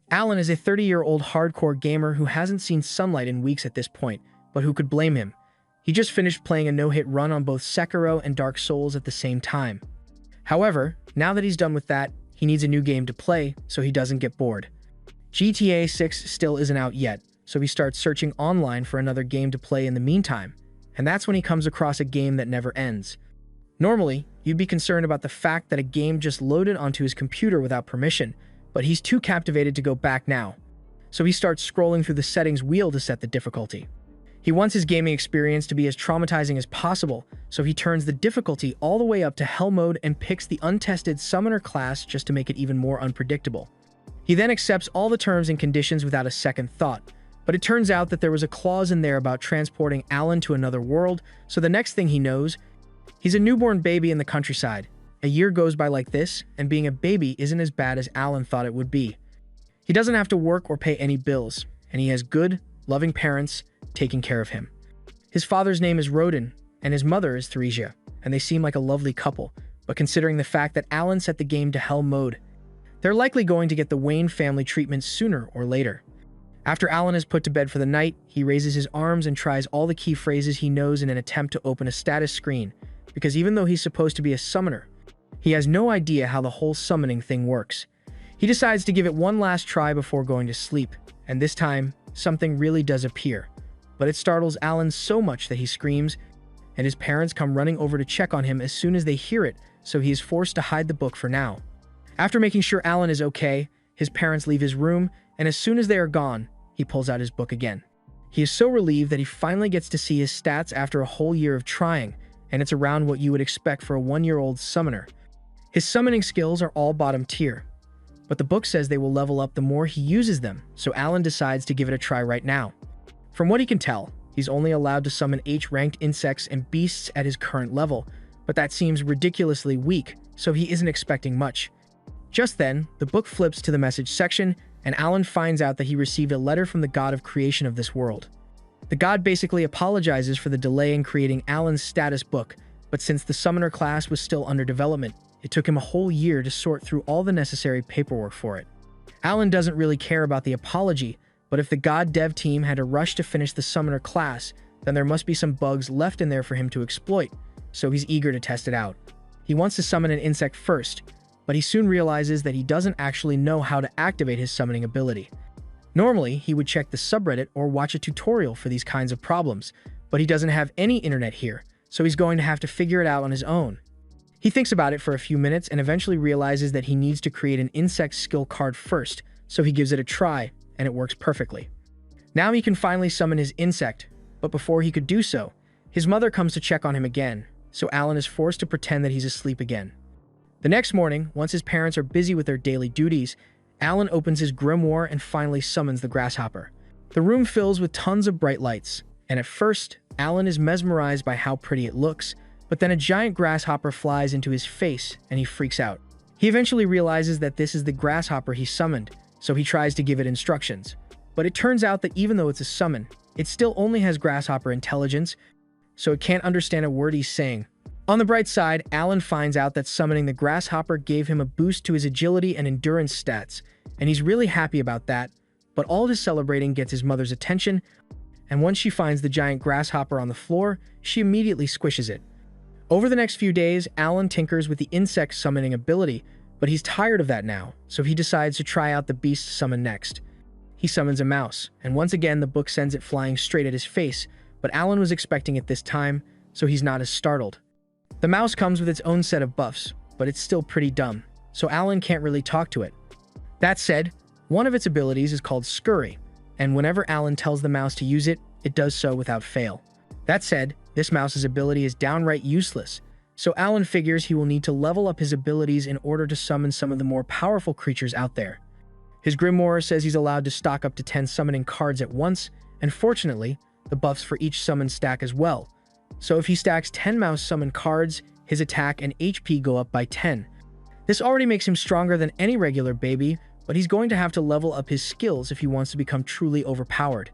Alan is a 30-year-old hardcore gamer who hasn't seen sunlight in weeks at this point, but who could blame him? He just finished playing a no-hit run on both Sekiro and Dark Souls at the same time. However, now that he's done with that, he needs a new game to play so he doesn't get bored. GTA 6 still isn't out yet, so he starts searching online for another game to play in the meantime, and that's when he comes across a game that never ends. Normally, you'd be concerned about the fact that a game just loaded onto his computer without permission, but he's too captivated to go back now. So he starts scrolling through the settings wheel to set the difficulty. He wants his gaming experience to be as traumatizing as possible, so he turns the difficulty all the way up to hell mode and picks the untested summoner class just to make it even more unpredictable. He then accepts all the terms and conditions without a second thought, but it turns out that there was a clause in there about transporting Alan to another world, so the next thing he knows, he's a newborn baby in the countryside. A year goes by like this, and being a baby isn't as bad as Alan thought it would be. He doesn't have to work or pay any bills, and he has good, loving parents taking care of him. His father's name is Rodin, and his mother is Theresia, and they seem like a lovely couple, but considering the fact that Alan set the game to hell mode, they're likely going to get the Wayne family treatment sooner or later. After Alan is put to bed for the night, he raises his arms and tries all the key phrases he knows in an attempt to open a status screen, because even though he's supposed to be a summoner, he has no idea how the whole summoning thing works. He decides to give it one last try before going to sleep, and this time, something really does appear. But it startles Alan so much that he screams, and his parents come running over to check on him as soon as they hear it, so he is forced to hide the book for now. After making sure Alan is okay, his parents leave his room, and as soon as they are gone, he pulls out his book again. He is so relieved that he finally gets to see his stats after a whole year of trying, and it's around what you would expect for a 1-year-old summoner. His summoning skills are all bottom tier, but the book says they will level up the more he uses them, so Alan decides to give it a try right now. From what he can tell, he's only allowed to summon H-ranked insects and beasts at his current level, but that seems ridiculously weak, so he isn't expecting much. Just then, the book flips to the message section, and Alan finds out that he received a letter from the god of creation of this world. The god basically apologizes for the delay in creating Alan's status book, but since the summoner class was still under development, it took him a whole year to sort through all the necessary paperwork for it. Alan doesn't really care about the apology, but if the god dev team had to rush to finish the summoner class, then there must be some bugs left in there for him to exploit, so he's eager to test it out. He wants to summon an insect first, but he soon realizes that he doesn't actually know how to activate his summoning ability. Normally, he would check the subreddit or watch a tutorial for these kinds of problems, but he doesn't have any internet here, so he's going to have to figure it out on his own. He thinks about it for a few minutes and eventually realizes that he needs to create an insect skill card first, so he gives it a try, and it works perfectly. Now he can finally summon his insect, but before he could do so, his mother comes to check on him again, so Alan is forced to pretend that he's asleep again. The next morning, once his parents are busy with their daily duties, Alan opens his grimoire and finally summons the grasshopper. The room fills with tons of bright lights, and at first, Alan is mesmerized by how pretty it looks, but then a giant grasshopper flies into his face and he freaks out. He eventually realizes that this is the grasshopper he summoned, so he tries to give it instructions. But it turns out that even though it's a summon, it still only has grasshopper intelligence, so it can't understand a word he's saying. On the bright side, Alan finds out that summoning the grasshopper gave him a boost to his agility and endurance stats, and he's really happy about that, but all his celebrating gets his mother's attention, and once she finds the giant grasshopper on the floor, she immediately squishes it. Over the next few days, Alan tinkers with the insect summoning ability, but he's tired of that now, so he decides to try out the beast summon next. He summons a mouse, and once again the book sends it flying straight at his face, but Alan was expecting it this time, so he's not as startled. The mouse comes with its own set of buffs, but it's still pretty dumb, so Alan can't really talk to it. That said, one of its abilities is called Scurry, and whenever Alan tells the mouse to use it, it does so without fail. That said, this mouse's ability is downright useless, so Alan figures he will need to level up his abilities in order to summon some of the more powerful creatures out there. His grimoire says he's allowed to stock up to 10 summoning cards at once, and fortunately, the buffs for each summon stack as well. So if he stacks 10 mouse summon cards, his attack and HP go up by 10. This already makes him stronger than any regular baby, but he's going to have to level up his skills if he wants to become truly overpowered.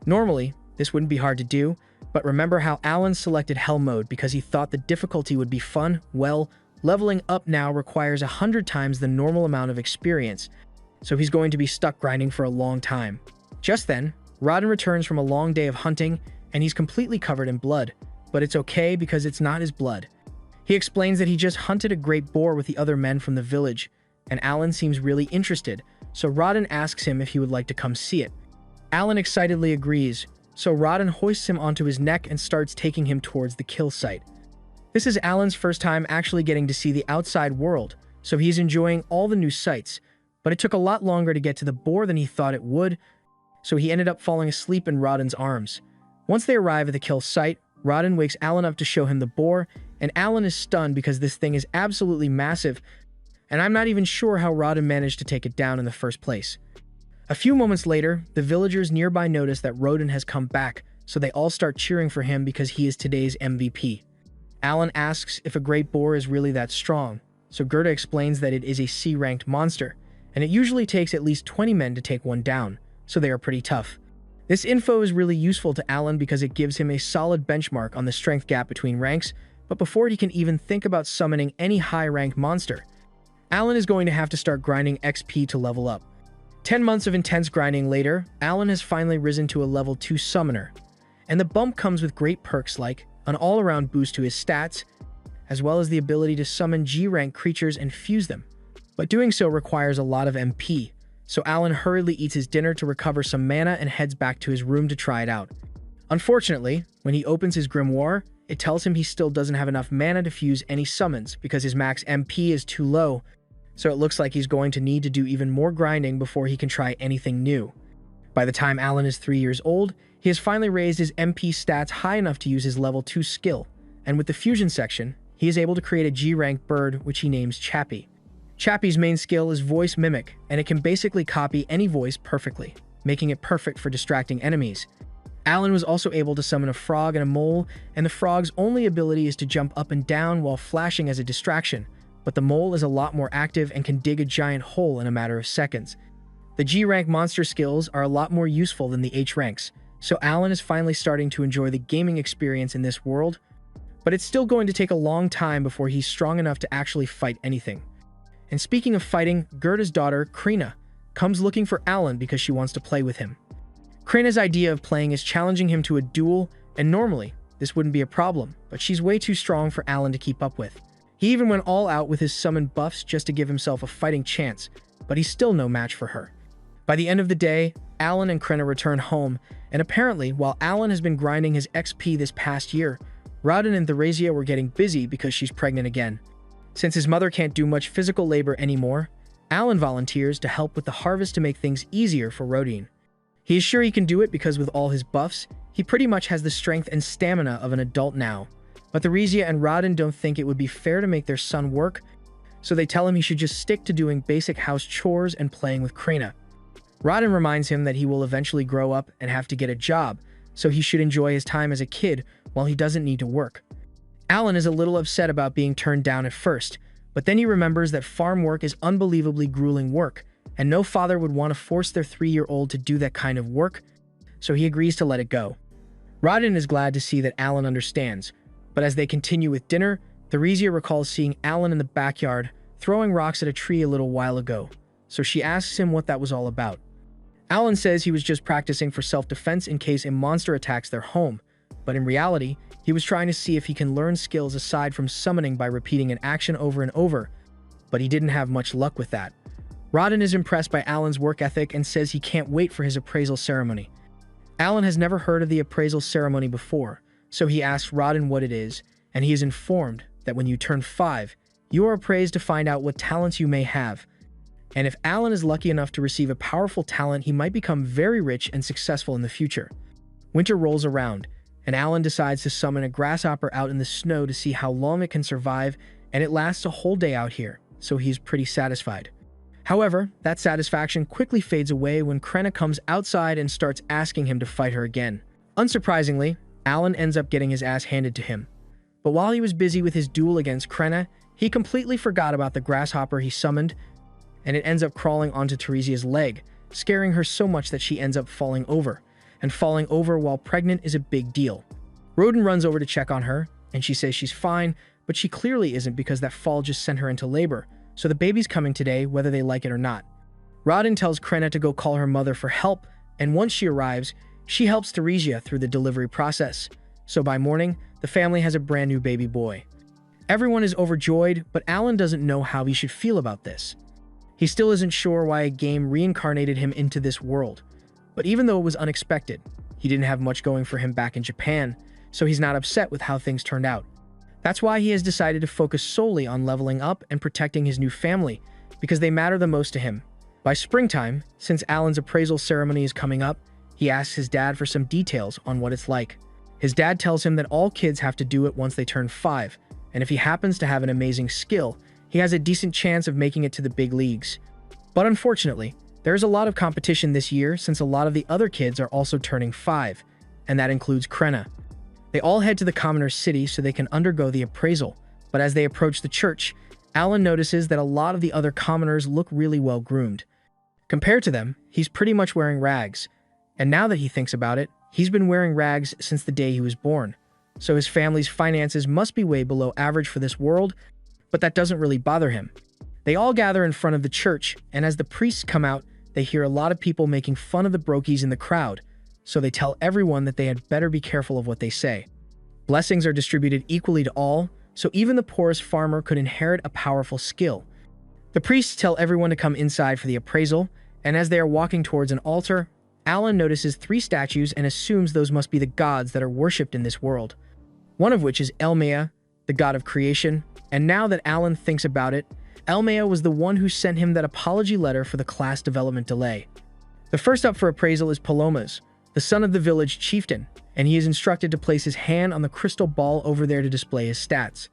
Normally, this wouldn't be hard to do, but remember how Alan selected Hell mode because he thought the difficulty would be fun? Well, leveling up now requires 100 times the normal amount of experience, so he's going to be stuck grinding for a long time. Just then, Rodden returns from a long day of hunting, and he's completely covered in blood, but it's okay because it's not his blood. He explains that he just hunted a great boar with the other men from the village, and Alan seems really interested, so Rodden asks him if he would like to come see it. Alan excitedly agrees, so Rodden hoists him onto his neck and starts taking him towards the kill site. This is Alan's first time actually getting to see the outside world, so he's enjoying all the new sights, but it took a lot longer to get to the boar than he thought it would, so he ended up falling asleep in Rodden's arms. Once they arrive at the kill site, Rodden wakes Alan up to show him the boar, and Alan is stunned because this thing is absolutely massive, and I'm not even sure how Rodden managed to take it down in the first place. A few moments later, the villagers nearby notice that Rodden has come back, so they all start cheering for him because he is today's MVP. Alan asks if a great boar is really that strong, so Gerda explains that it is a C-ranked monster, and it usually takes at least 20 men to take one down, so they are pretty tough. This info is really useful to Alan because it gives him a solid benchmark on the strength gap between ranks, but before he can even think about summoning any high-ranked monster, Alan is going to have to start grinding XP to level up. 10 months of intense grinding later, Alan has finally risen to a level 2 summoner, and the bump comes with great perks like an all-around boost to his stats, as well as the ability to summon G-rank creatures and fuse them. But doing so requires a lot of MP, so Alan hurriedly eats his dinner to recover some mana and heads back to his room to try it out. Unfortunately, when he opens his grimoire, it tells him he still doesn't have enough mana to fuse any summons because his max MP is too low, so it looks like he's going to need to do even more grinding before he can try anything new. By the time Alan is 3 years old, he has finally raised his MP stats high enough to use his level 2 skill, and with the fusion section, he is able to create a G-rank bird which he names Chappie. Chappie's main skill is Voice Mimic, and it can basically copy any voice perfectly, making it perfect for distracting enemies. Alan was also able to summon a frog and a mole, and the frog's only ability is to jump up and down while flashing as a distraction, but the mole is a lot more active and can dig a giant hole in a matter of seconds. The G-rank monster skills are a lot more useful than the H ranks, so Alan is finally starting to enjoy the gaming experience in this world, but it's still going to take a long time before he's strong enough to actually fight anything. And speaking of fighting, Gerda's daughter, Krina, comes looking for Alan because she wants to play with him. Krina's idea of playing is challenging him to a duel, and normally, this wouldn't be a problem, but she's way too strong for Alan to keep up with. He even went all out with his summon buffs just to give himself a fighting chance, but he's still no match for her. By the end of the day, Alan and Krina return home, and apparently, while Alan has been grinding his XP this past year, Rodden and Theresia were getting busy because she's pregnant again. Since his mother can't do much physical labor anymore, Alan volunteers to help with the harvest to make things easier for Rodin. He is sure he can do it because with all his buffs, he pretty much has the strength and stamina of an adult now. But Theresia and Rodden don't think it would be fair to make their son work, so they tell him he should just stick to doing basic house chores and playing with Krina. Rodden reminds him that he will eventually grow up and have to get a job, so he should enjoy his time as a kid while he doesn't need to work. Alan is a little upset about being turned down at first, but then he remembers that farm work is unbelievably grueling work, and no father would want to force their 3-year-old to do that kind of work, so he agrees to let it go. Rodden is glad to see that Alan understands, but as they continue with dinner, Theresia recalls seeing Alan in the backyard throwing rocks at a tree a little while ago, so she asks him what that was all about. Alan says he was just practicing for self-defense in case a monster attacks their home, but in reality, he was trying to see if he can learn skills aside from summoning by repeating an action over and over, but he didn't have much luck with that. Rodden is impressed by Alan's work ethic and says he can't wait for his appraisal ceremony. Alan has never heard of the appraisal ceremony before, so he asks Rodden what it is, and he is informed that when you turn 5, you are appraised to find out what talents you may have. And if Alan is lucky enough to receive a powerful talent, he might become very rich and successful in the future. Winter rolls around, and Alan decides to summon a grasshopper out in the snow to see how long it can survive, and it lasts a whole day out here, so he's pretty satisfied. However, that satisfaction quickly fades away when Krena comes outside and starts asking him to fight her again. Unsurprisingly, Alan ends up getting his ass handed to him. But while he was busy with his duel against Krena, he completely forgot about the grasshopper he summoned, and it ends up crawling onto Theresia's leg, scaring her so much that she ends up falling over. And falling over while pregnant is a big deal. Rodin runs over to check on her, and she says she's fine, but she clearly isn't because that fall just sent her into labor, so the baby's coming today whether they like it or not. Rodin tells Krenna to go call her mother for help, and once she arrives, she helps Theresia through the delivery process. So by morning, the family has a brand new baby boy. Everyone is overjoyed, but Alan doesn't know how he should feel about this. He still isn't sure why a game reincarnated him into this world. But even though it was unexpected, he didn't have much going for him back in Japan, so he's not upset with how things turned out. That's why he has decided to focus solely on leveling up and protecting his new family, because they matter the most to him. By springtime, since Alan's appraisal ceremony is coming up, he asks his dad for some details on what it's like. His dad tells him that all kids have to do it once they turn 5, and if he happens to have an amazing skill, he has a decent chance of making it to the big leagues. But unfortunately, there is a lot of competition this year since a lot of the other kids are also turning 5, and that includes Krenna. They all head to the commoner's city so they can undergo the appraisal, but as they approach the church, Alan notices that a lot of the other commoners look really well groomed. Compared to them, he's pretty much wearing rags, and now that he thinks about it, he's been wearing rags since the day he was born. So his family's finances must be way below average for this world, but that doesn't really bother him. They all gather in front of the church, and as the priests come out, they hear a lot of people making fun of the brokies in the crowd, so they tell everyone that they had better be careful of what they say. Blessings are distributed equally to all, so even the poorest farmer could inherit a powerful skill. The priests tell everyone to come inside for the appraisal, and as they are walking towards an altar, Alan notices 3 statues and assumes those must be the gods that are worshipped in this world. One of which is Elmea, the god of creation, and now that Alan thinks about it, Elmea was the one who sent him that apology letter for the class development delay. The first up for appraisal is Palomas, the son of the village chieftain, and he is instructed to place his hand on the crystal ball over there to display his stats.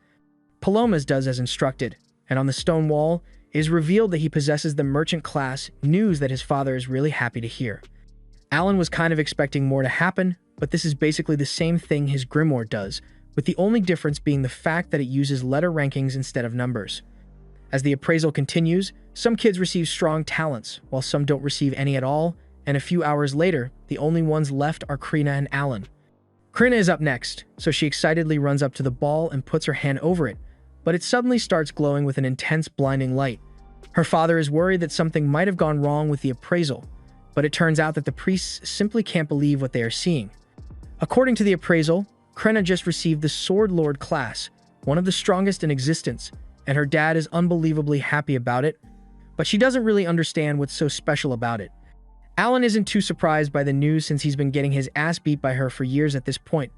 Palomas does as instructed, and on the stone wall, it is revealed that he possesses the merchant class, news that his father is really happy to hear. Alan was kind of expecting more to happen, but this is basically the same thing his grimoire does, with the only difference being the fact that it uses letter rankings instead of numbers. As the appraisal continues, some kids receive strong talents, while some don't receive any at all, and a few hours later, the only ones left are Krenna and Alan. Krenna is up next, so she excitedly runs up to the ball and puts her hand over it, but it suddenly starts glowing with an intense blinding light. Her father is worried that something might have gone wrong with the appraisal, but it turns out that the priests simply can't believe what they are seeing. According to the appraisal, Krenna just received the Sword Lord class, one of the strongest in existence, and her dad is unbelievably happy about it, but she doesn't really understand what's so special about it. Alan isn't too surprised by the news since he's been getting his ass beat by her for years at this point,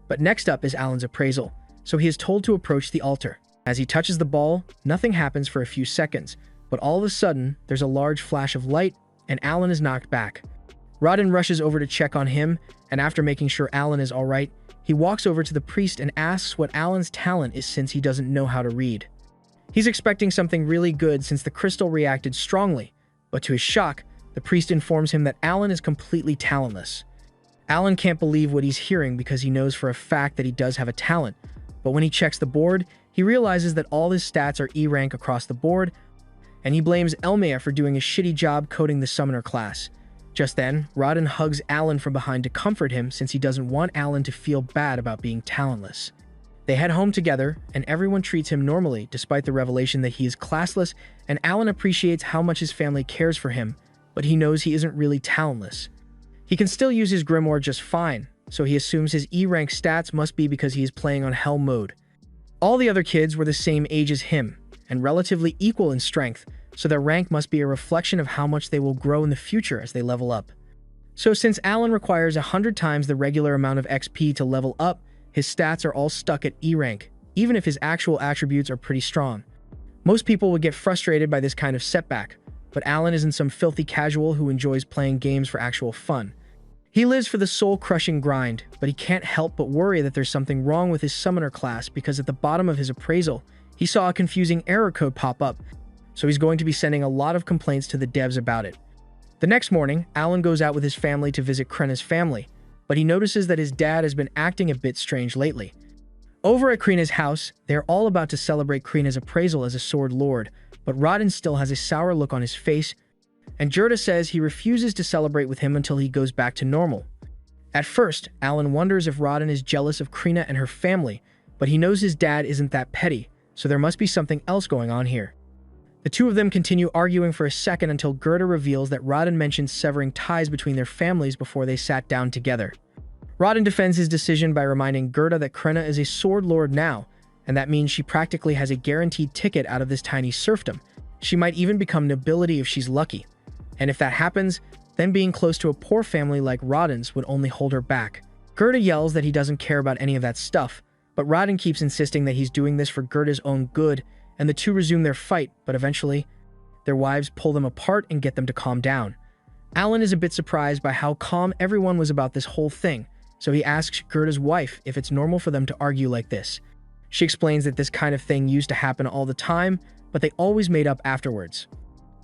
but next up is Alan's appraisal, so he is told to approach the altar. As he touches the ball, nothing happens for a few seconds, but all of a sudden, there's a large flash of light, and Alan is knocked back. Rodin rushes over to check on him, and after making sure Alan is alright, he walks over to the priest and asks what Alan's talent is since he doesn't know how to read. He's expecting something really good since the crystal reacted strongly, but to his shock, the priest informs him that Alan is completely talentless. Alan can't believe what he's hearing because he knows for a fact that he does have a talent, but when he checks the board, he realizes that all his stats are E rank across the board, and he blames Elmea for doing a shitty job coding the summoner class. Just then, Rodin hugs Alan from behind to comfort him since he doesn't want Alan to feel bad about being talentless. They head home together, and everyone treats him normally despite the revelation that he is classless, and Alan appreciates how much his family cares for him, but he knows he isn't really talentless. He can still use his grimoire just fine, so he assumes his E-rank stats must be because he is playing on Hell mode. All the other kids were the same age as him, and relatively equal in strength, so their rank must be a reflection of how much they will grow in the future as they level up. So since Alan requires 100 times the regular amount of XP to level up, his stats are all stuck at E rank, even if his actual attributes are pretty strong. Most people would get frustrated by this kind of setback, but Alan isn't some filthy casual who enjoys playing games for actual fun. He lives for the soul-crushing grind, but he can't help but worry that there's something wrong with his summoner class because at the bottom of his appraisal, he saw a confusing error code pop up, so he's going to be sending a lot of complaints to the devs about it. The next morning, Alan goes out with his family to visit Krenna's family, but he notices that his dad has been acting a bit strange lately. Over at Krenna's house, they're all about to celebrate Krenna's appraisal as a Sword Lord, but Rodin still has a sour look on his face, and Jurda says he refuses to celebrate with him until he goes back to normal. At first, Alan wonders if Rodin is jealous of Krenna and her family, but he knows his dad isn't that petty, so there must be something else going on here. The two of them continue arguing for a second until Gerda reveals that Rodin mentioned severing ties between their families before they sat down together. Rodin defends his decision by reminding Gerda that Krenna is a sword lord now, and that means she practically has a guaranteed ticket out of this tiny serfdom. She might even become nobility if she's lucky. And if that happens, then being close to a poor family like Rodin's would only hold her back. Gerda yells that he doesn't care about any of that stuff, but Rodin keeps insisting that he's doing this for Gerda's own good, and the two resume their fight, but eventually, their wives pull them apart and get them to calm down. Alan is a bit surprised by how calm everyone was about this whole thing, so he asks Gerda's wife if it's normal for them to argue like this. She explains that this kind of thing used to happen all the time, but they always made up afterwards.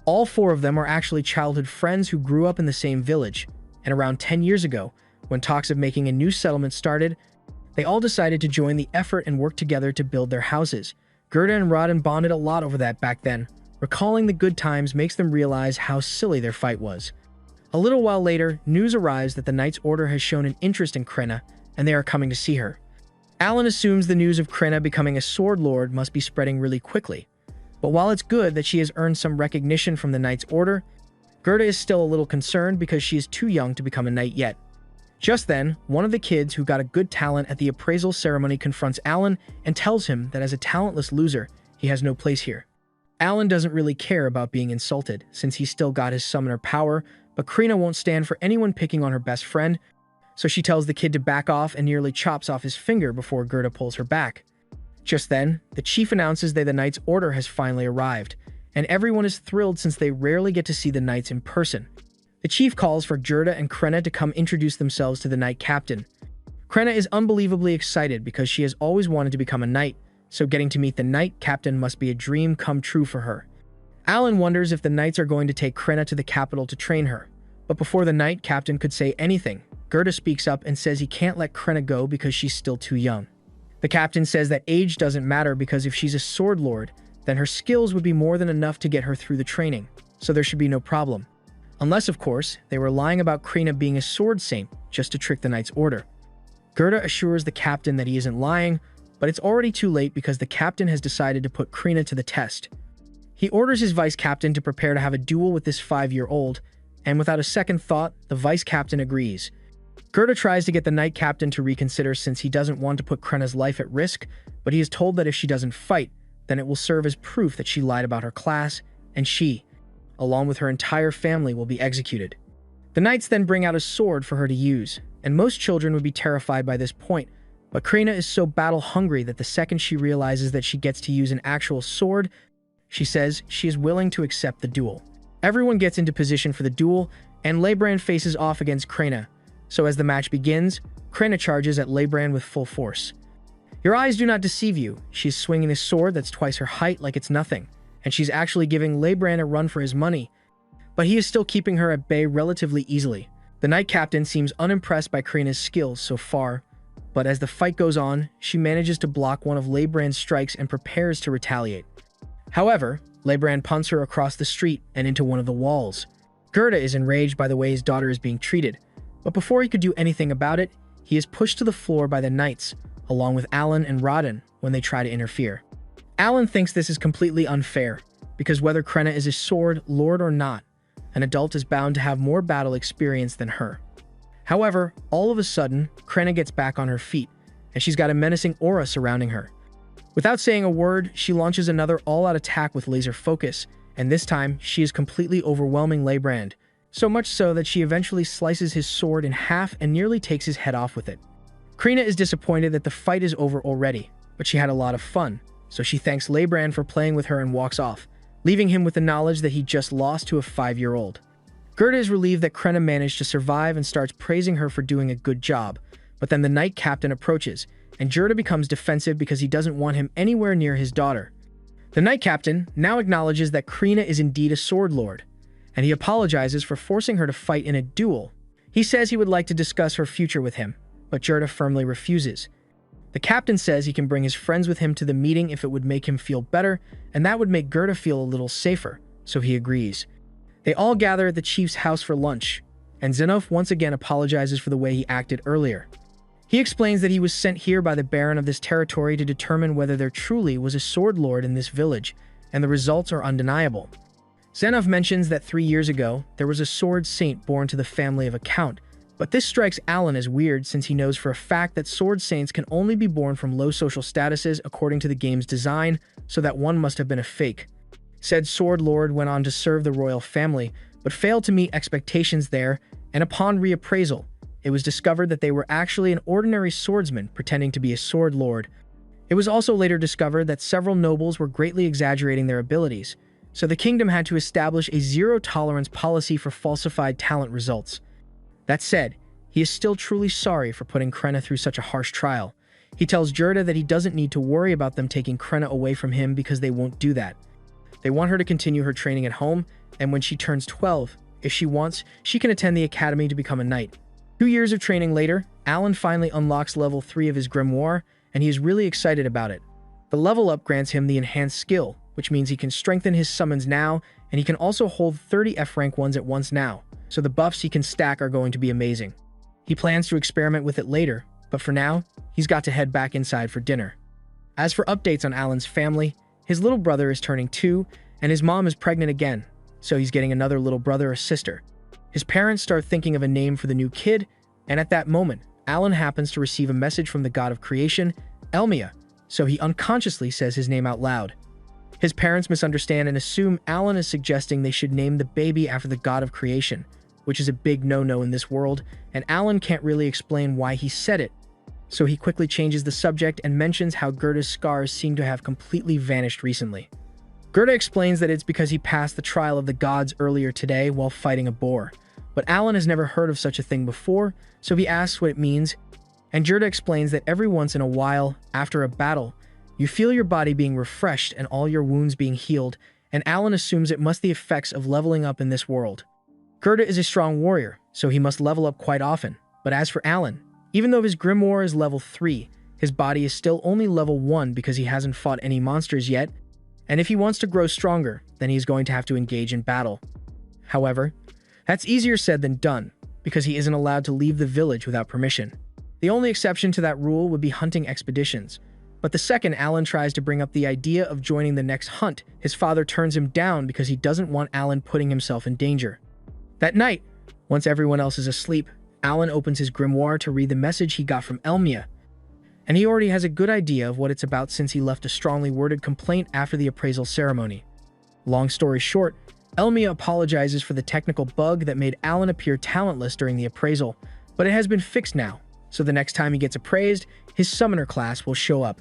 All four of them are actually childhood friends who grew up in the same village, and around 10 years ago, when talks of making a new settlement started, they all decided to join the effort and work together to build their houses. Gerda and Rodin bonded a lot over that back then. Recalling the good times makes them realize how silly their fight was. A little while later, news arrives that the Knight's Order has shown an interest in Krenna, and they are coming to see her. Alan assumes the news of Krenna becoming a sword lord must be spreading really quickly. But while it's good that she has earned some recognition from the Knight's Order, Gerda is still a little concerned because she is too young to become a knight yet. Just then, one of the kids who got a good talent at the appraisal ceremony confronts Alan and tells him that as a talentless loser, he has no place here. Alan doesn't really care about being insulted, since he's still got his summoner power, but Krenna won't stand for anyone picking on her best friend, so she tells the kid to back off and nearly chops off his finger before Gerda pulls her back. Just then, the chief announces that the Knight's Order has finally arrived, and everyone is thrilled since they rarely get to see the knights in person. The chief calls for Gerda and Krenna to come introduce themselves to the knight captain. Krenna is unbelievably excited because she has always wanted to become a knight, so getting to meet the knight captain must be a dream come true for her. Alan wonders if the knights are going to take Krenna to the capital to train her, but before the knight captain could say anything, Gerda speaks up and says he can't let Krenna go because she's still too young. The captain says that age doesn't matter because if she's a sword lord, then her skills would be more than enough to get her through the training, so there should be no problem. Unless, of course, they were lying about Krenna being a sword saint just to trick the Knight's Order. Gerda assures the captain that he isn't lying, but it's already too late because the captain has decided to put Krenna to the test. He orders his vice captain to prepare to have a duel with this 5-year-old, and without a second thought, the vice captain agrees. Gerda tries to get the knight captain to reconsider since he doesn't want to put Krenna's life at risk, but he is told that if she doesn't fight, then it will serve as proof that she lied about her class, and she, along with her entire family, will be executed. The knights then bring out a sword for her to use, and most children would be terrified by this point, but Krenna is so battle-hungry that the second she realizes that she gets to use an actual sword, she says she is willing to accept the duel. Everyone gets into position for the duel, and Leibrand faces off against Krenna. So as the match begins, Krenna charges at Leibrand with full force. Your eyes do not deceive you. She's swinging a sword that's twice her height like it's nothing, and she's actually giving Leibrand a run for his money, but he is still keeping her at bay relatively easily. The knight captain seems unimpressed by Krenna's skills so far, but as the fight goes on, she manages to block one of Leibrand's strikes and prepares to retaliate. However, Leibrand punts her across the street and into one of the walls. Gerda is enraged by the way his daughter is being treated, but before he could do anything about it, he is pushed to the floor by the knights, along with Alan and Rodin when they try to interfere. Alan thinks this is completely unfair, because whether Krenna is a sword lord or not, an adult is bound to have more battle experience than her. However, all of a sudden, Krenna gets back on her feet, and she's got a menacing aura surrounding her. Without saying a word, she launches another all-out attack with laser focus, and this time, she is completely overwhelming Leibrand, so much so that she eventually slices his sword in half and nearly takes his head off with it. Krenna is disappointed that the fight is over already, but she had a lot of fun, so she thanks Leibrand for playing with her and walks off, leaving him with the knowledge that he just lost to a 5-year-old. Gerda is relieved that Krenna managed to survive and starts praising her for doing a good job, but then the knight captain approaches, and Gerda becomes defensive because he doesn't want him anywhere near his daughter. The knight captain now acknowledges that Krenna is indeed a sword lord, and he apologizes for forcing her to fight in a duel. He says he would like to discuss her future with him, but Gerda firmly refuses. The captain says he can bring his friends with him to the meeting if it would make him feel better, and that would make Gerda feel a little safer, so he agrees. They all gather at the chief's house for lunch, and Zenov once again apologizes for the way he acted earlier. He explains that he was sent here by the baron of this territory to determine whether there truly was a sword lord in this village, and the results are undeniable. Xenov mentions that 3 years ago, there was a sword saint born to the family of a count, but this strikes Alan as weird since he knows for a fact that sword saints can only be born from low social statuses according to the game's design, so that one must have been a fake. Said sword lord went on to serve the royal family, but failed to meet expectations there, and upon reappraisal, it was discovered that they were actually an ordinary swordsman pretending to be a sword lord. It was also later discovered that several nobles were greatly exaggerating their abilities, so the kingdom had to establish a zero-tolerance policy for falsified talent results. That said, he is still truly sorry for putting Krenna through such a harsh trial. He tells Gerda that he doesn't need to worry about them taking Krenna away from him because they won't do that. They want her to continue her training at home, and when she turns 12, if she wants, she can attend the academy to become a knight. 2 years of training later, Alan finally unlocks level 3 of his grimoire, and he is really excited about it. The level up grants him the enhanced skill, which means he can strengthen his summons now, and he can also hold 30 F-rank ones at once now, so the buffs he can stack are going to be amazing. He plans to experiment with it later, but for now, he's got to head back inside for dinner. As for updates on Alan's family, his little brother is turning 2, and his mom is pregnant again, so he's getting another little brother or sister. His parents start thinking of a name for the new kid, and at that moment, Alan happens to receive a message from the god of creation, Elmia, so he unconsciously says his name out loud. His parents misunderstand and assume Alan is suggesting they should name the baby after the god of creation, which is a big no-no in this world, and Alan can't really explain why he said it. So he quickly changes the subject and mentions how Gerda's scars seem to have completely vanished recently. Gerda explains that it's because he passed the trial of the gods earlier today while fighting a boar, but Alan has never heard of such a thing before, so he asks what it means, and Gerda explains that every once in a while, after a battle, you feel your body being refreshed and all your wounds being healed, and Alan assumes it must be the effects of leveling up in this world. Gerda is a strong warrior, so he must level up quite often, but as for Alan, even though his grimoire is level 3, his body is still only level 1 because he hasn't fought any monsters yet, and if he wants to grow stronger, then he is going to have to engage in battle. However, that's easier said than done, because he isn't allowed to leave the village without permission. The only exception to that rule would be hunting expeditions, but the second Alan tries to bring up the idea of joining the next hunt, his father turns him down because he doesn't want Alan putting himself in danger. That night, once everyone else is asleep, Alan opens his grimoire to read the message he got from Elmia, and he already has a good idea of what it's about since he left a strongly worded complaint after the appraisal ceremony. Long story short, Elmia apologizes for the technical bug that made Alan appear talentless during the appraisal, but it has been fixed now, so the next time he gets appraised, his summoner class will show up.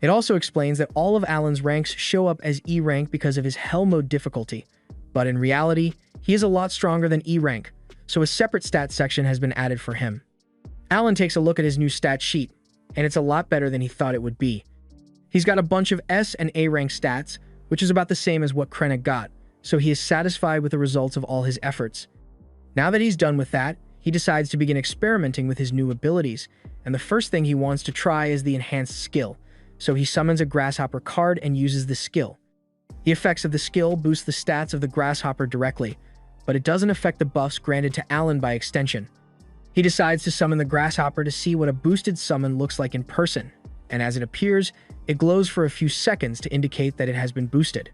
It also explains that all of Alan's ranks show up as E rank because of his Hell mode difficulty, but in reality, he is a lot stronger than E rank, so a separate stat section has been added for him. Alan takes a look at his new stat sheet, and it's a lot better than he thought it would be. He's got a bunch of S and A rank stats, which is about the same as what Krenna got, so he is satisfied with the results of all his efforts. Now that he's done with that, he decides to begin experimenting with his new abilities, and the first thing he wants to try is the enhanced skill, so he summons a grasshopper card and uses the skill. The effects of the skill boost the stats of the grasshopper directly, but it doesn't affect the buffs granted to Alan by extension. He decides to summon the grasshopper to see what a boosted summon looks like in person, and as it appears, it glows for a few seconds to indicate that it has been boosted.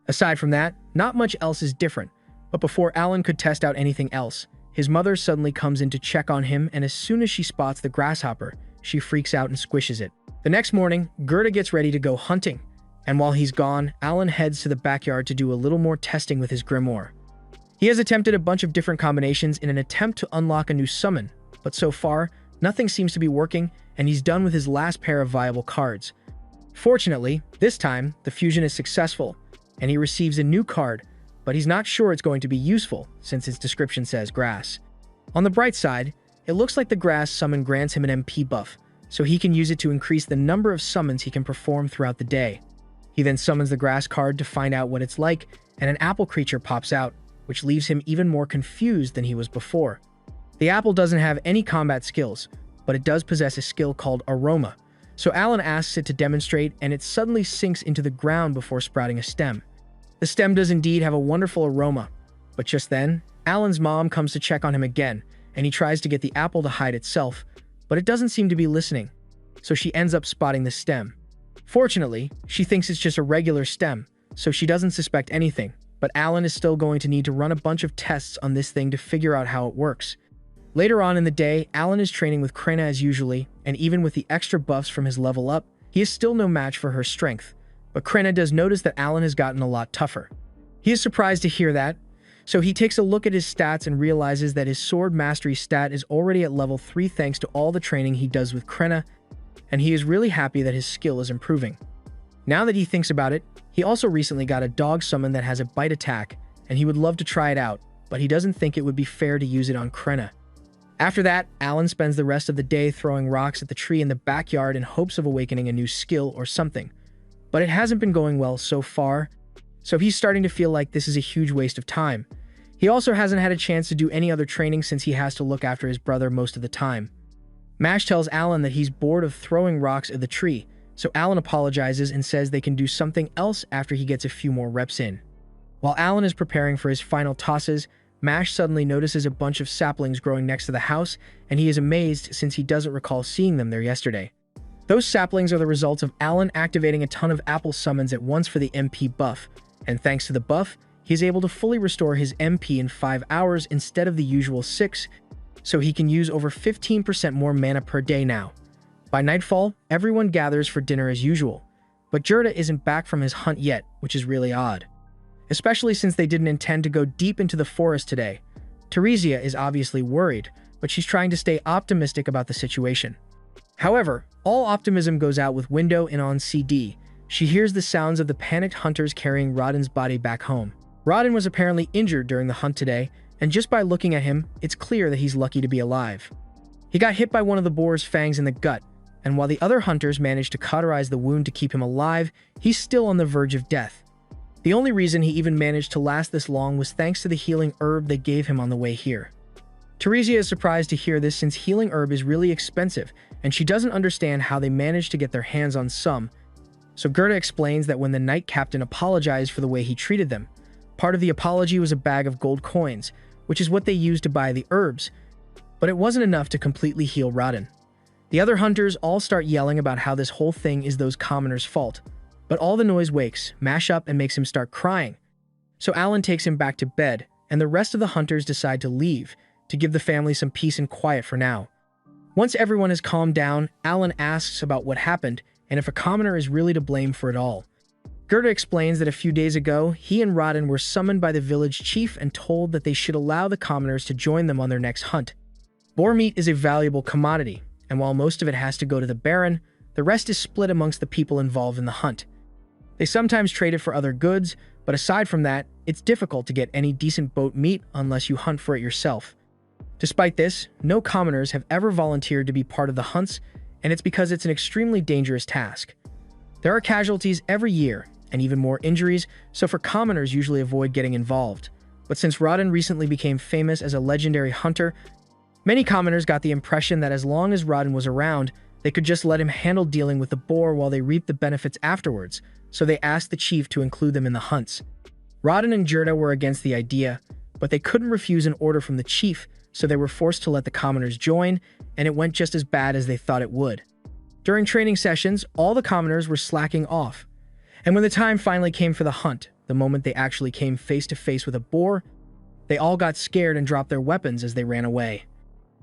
Aside from that, not much else is different, but before Alan could test out anything else, his mother suddenly comes in to check on him, and as soon as she spots the grasshopper, she freaks out and squishes it. The next morning, Gerda gets ready to go hunting, and while he's gone, Alan heads to the backyard to do a little more testing with his grimoire. He has attempted a bunch of different combinations in an attempt to unlock a new summon, but so far, nothing seems to be working, and he's done with his last pair of viable cards. Fortunately, this time, the fusion is successful, and he receives a new card, but he's not sure it's going to be useful, since its description says grass. On the bright side, it looks like the grass summon grants him an MP buff, so he can use it to increase the number of summons he can perform throughout the day. He then summons the grass card to find out what it's like, and an apple creature pops out, which leaves him even more confused than he was before. The apple doesn't have any combat skills, but it does possess a skill called Aroma, so Alan asks it to demonstrate, and it suddenly sinks into the ground before sprouting a stem. The stem does indeed have a wonderful aroma, but just then, Alan's mom comes to check on him again, and he tries to get the apple to hide itself, but it doesn't seem to be listening, so she ends up spotting the stem. Fortunately, she thinks it's just a regular stem, so she doesn't suspect anything, but Alan is still going to need to run a bunch of tests on this thing to figure out how it works. Later on in the day, Alan is training with Krena as usually, and even with the extra buffs from his level up, he is still no match for her strength. But Krena does notice that Alan has gotten a lot tougher. He is surprised to hear that, so he takes a look at his stats and realizes that his sword mastery stat is already at level 3 thanks to all the training he does with Krena, and he is really happy that his skill is improving. Now that he thinks about it, he also recently got a dog summon that has a bite attack, and he would love to try it out, but he doesn't think it would be fair to use it on Krena. After that, Alan spends the rest of the day throwing rocks at the tree in the backyard in hopes of awakening a new skill or something. But it hasn't been going well so far, so he's starting to feel like this is a huge waste of time. He also hasn't had a chance to do any other training since he has to look after his brother most of the time. Mash tells Alan that he's bored of throwing rocks at the tree, so Alan apologizes and says they can do something else after he gets a few more reps in. While Alan is preparing for his final tosses, Mash suddenly notices a bunch of saplings growing next to the house, and he is amazed since he doesn't recall seeing them there yesterday. Those saplings are the result of Alan activating a ton of apple summons at once for the MP buff, and thanks to the buff, he is able to fully restore his MP in 5 hours instead of the usual 6, so he can use over 15% more mana per day now. By nightfall, everyone gathers for dinner as usual, but Gerda isn't back from his hunt yet, which is really odd. Especially since they didn't intend to go deep into the forest today. Teresia is obviously worried, but she's trying to stay optimistic about the situation. However, all optimism goes out with Window, and on CD, she hears the sounds of the panicked hunters carrying Rodden's body back home. Rodden was apparently injured during the hunt today, and just by looking at him, it's clear that he's lucky to be alive. He got hit by one of the boar's fangs in the gut, and while the other hunters managed to cauterize the wound to keep him alive, he's still on the verge of death. The only reason he even managed to last this long was thanks to the healing herb they gave him on the way here. Teresia is surprised to hear this since healing herb is really expensive, and she doesn't understand how they managed to get their hands on some. So Gerda explains that when the Knight Captain apologized for the way he treated them, part of the apology was a bag of gold coins, which is what they used to buy the herbs, but it wasn't enough to completely heal Rodden. The other hunters all start yelling about how this whole thing is those commoners' fault, but all the noise wakes Mash up and makes him start crying. So Alan takes him back to bed, and the rest of the hunters decide to leave, to give the family some peace and quiet for now. Once everyone has calmed down, Alan asks about what happened and if a commoner is really to blame for it all. Gerda explains that a few days ago, he and Rodden were summoned by the village chief and told that they should allow the commoners to join them on their next hunt. Boar meat is a valuable commodity, and while most of it has to go to the Baron, the rest is split amongst the people involved in the hunt. They sometimes trade it for other goods, but aside from that, it's difficult to get any decent boat meat unless you hunt for it yourself. Despite this, no commoners have ever volunteered to be part of the hunts, and it's because it's an extremely dangerous task. There are casualties every year, and even more injuries, so for commoners usually avoid getting involved. But since Rodden recently became famous as a legendary hunter, many commoners got the impression that as long as Rodden was around, they could just let him handle dealing with the boar while they reaped the benefits afterwards, so they asked the chief to include them in the hunts. Rodden and Gerda were against the idea, but they couldn't refuse an order from the chief, so they were forced to let the commoners join, and it went just as bad as they thought it would. During training sessions, all the commoners were slacking off, and when the time finally came for the hunt, the moment they actually came face to face with a boar, they all got scared and dropped their weapons as they ran away.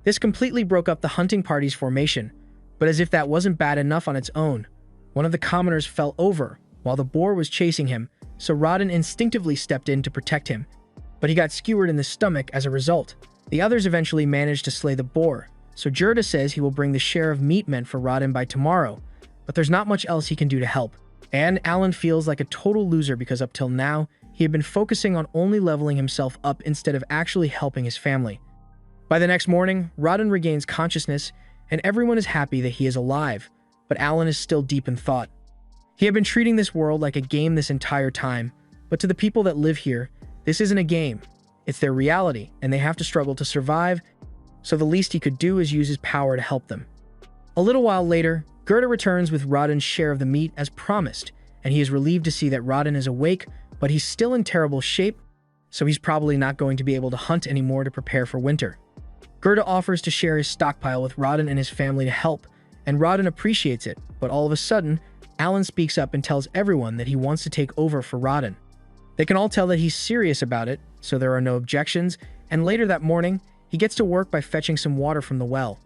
This completely broke up the hunting party's formation, but as if that wasn't bad enough on its own, one of the commoners fell over while the boar was chasing him, so Rodden instinctively stepped in to protect him, but he got skewered in the stomach as a result. The others eventually managed to slay the boar, so Gerda says he will bring the share of meat meant for Rodden by tomorrow, but there's not much else he can do to help. And Alan feels like a total loser because up till now, he had been focusing on only leveling himself up instead of actually helping his family. By the next morning, Rodden regains consciousness, and everyone is happy that he is alive, but Alan is still deep in thought. He had been treating this world like a game this entire time, but to the people that live here, this isn't a game. It's their reality, and they have to struggle to survive, so the least he could do is use his power to help them. A little while later, Gerda returns with Rodden's share of the meat as promised, and he is relieved to see that Rodden is awake, but he's still in terrible shape, so he's probably not going to be able to hunt anymore to prepare for winter. Gerda offers to share his stockpile with Rodden and his family to help, and Rodden appreciates it, but all of a sudden, Alan speaks up and tells everyone that he wants to take over for Rodden. They can all tell that he's serious about it, so there are no objections, and later that morning, he gets to work by fetching some water from the well.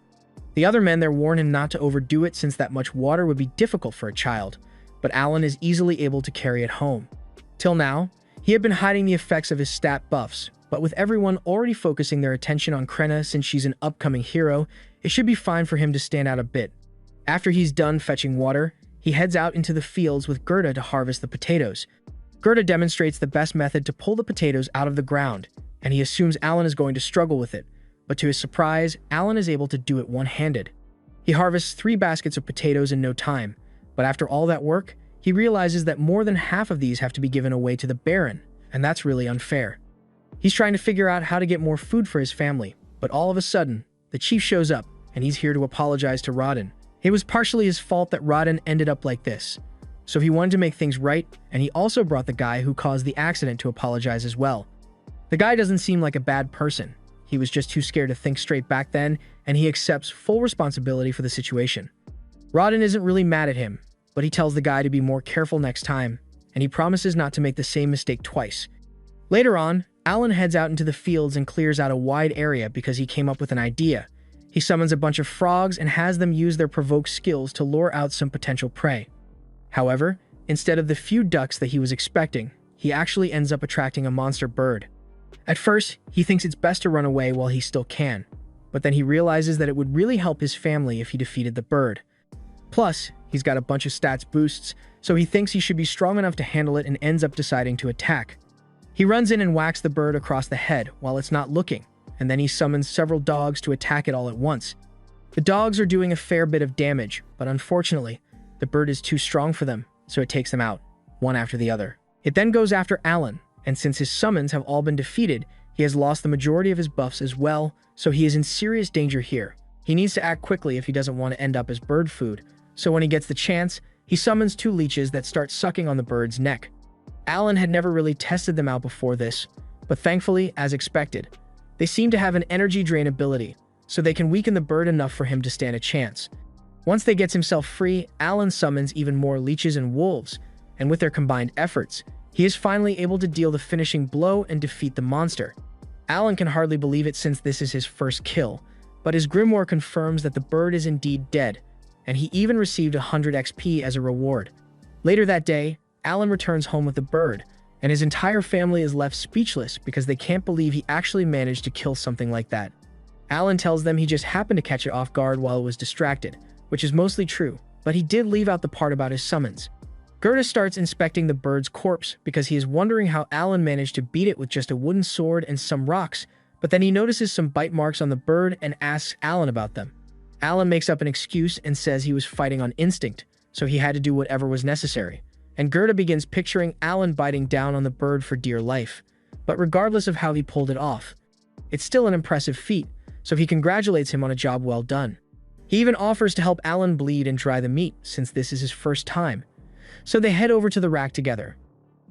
The other men there warn him not to overdo it since that much water would be difficult for a child, but Alan is easily able to carry it home. Till now, he had been hiding the effects of his stat buffs, but with everyone already focusing their attention on Krenna since she's an upcoming hero, it should be fine for him to stand out a bit. After he's done fetching water, he heads out into the fields with Gerda to harvest the potatoes. Gerda demonstrates the best method to pull the potatoes out of the ground, and he assumes Alan is going to struggle with it, but to his surprise, Alan is able to do it one-handed. He harvests 3 baskets of potatoes in no time, but after all that work, he realizes that more than half of these have to be given away to the Baron, and that's really unfair. He's trying to figure out how to get more food for his family, but all of a sudden, the chief shows up, and he's here to apologize to Rodden. It was partially his fault that Rodden ended up like this, so he wanted to make things right, and he also brought the guy who caused the accident to apologize as well. The guy doesn't seem like a bad person. He was just too scared to think straight back then, and he accepts full responsibility for the situation. Rodden isn't really mad at him, but he tells the guy to be more careful next time, and he promises not to make the same mistake twice. Later on, Alan heads out into the fields and clears out a wide area because he came up with an idea. He summons a bunch of frogs and has them use their provoke skills to lure out some potential prey. However, instead of the few ducks that he was expecting, he actually ends up attracting a monster bird. At first, he thinks it's best to run away while he still can, but then he realizes that it would really help his family if he defeated the bird. Plus, he's got a bunch of stats boosts, so he thinks he should be strong enough to handle it and ends up deciding to attack. He runs in and whacks the bird across the head while it's not looking, and then he summons several dogs to attack it all at once. The dogs are doing a fair bit of damage, but unfortunately, the bird is too strong for them, so it takes them out, one after the other. It then goes after Alan, and since his summons have all been defeated, he has lost the majority of his buffs as well, so he is in serious danger here. He needs to act quickly if he doesn't want to end up as bird food, so when he gets the chance, he summons 2 leeches that start sucking on the bird's neck. Alan had never really tested them out before this, but thankfully, as expected, they seem to have an energy drain ability, so they can weaken the bird enough for him to stand a chance. Once they gets himself free, Alan summons even more leeches and wolves, and with their combined efforts, he is finally able to deal the finishing blow and defeat the monster. Alan can hardly believe it since this is his first kill, but his grimoire confirms that the bird is indeed dead, and he even received 100 XP as a reward. Later that day, Alan returns home with the bird, and his entire family is left speechless because they can't believe he actually managed to kill something like that. Alan tells them he just happened to catch it off guard while it was distracted, which is mostly true, but he did leave out the part about his summons. Gerda starts inspecting the bird's corpse because he is wondering how Alan managed to beat it with just a wooden sword and some rocks, but then he notices some bite marks on the bird and asks Alan about them. Alan makes up an excuse and says he was fighting on instinct, so he had to do whatever was necessary. And Gerda begins picturing Alan biting down on the bird for dear life. But regardless of how he pulled it off, it's still an impressive feat, so he congratulates him on a job well done. He even offers to help Alan bleed and dry the meat, since this is his first time. So they head over to the rack together.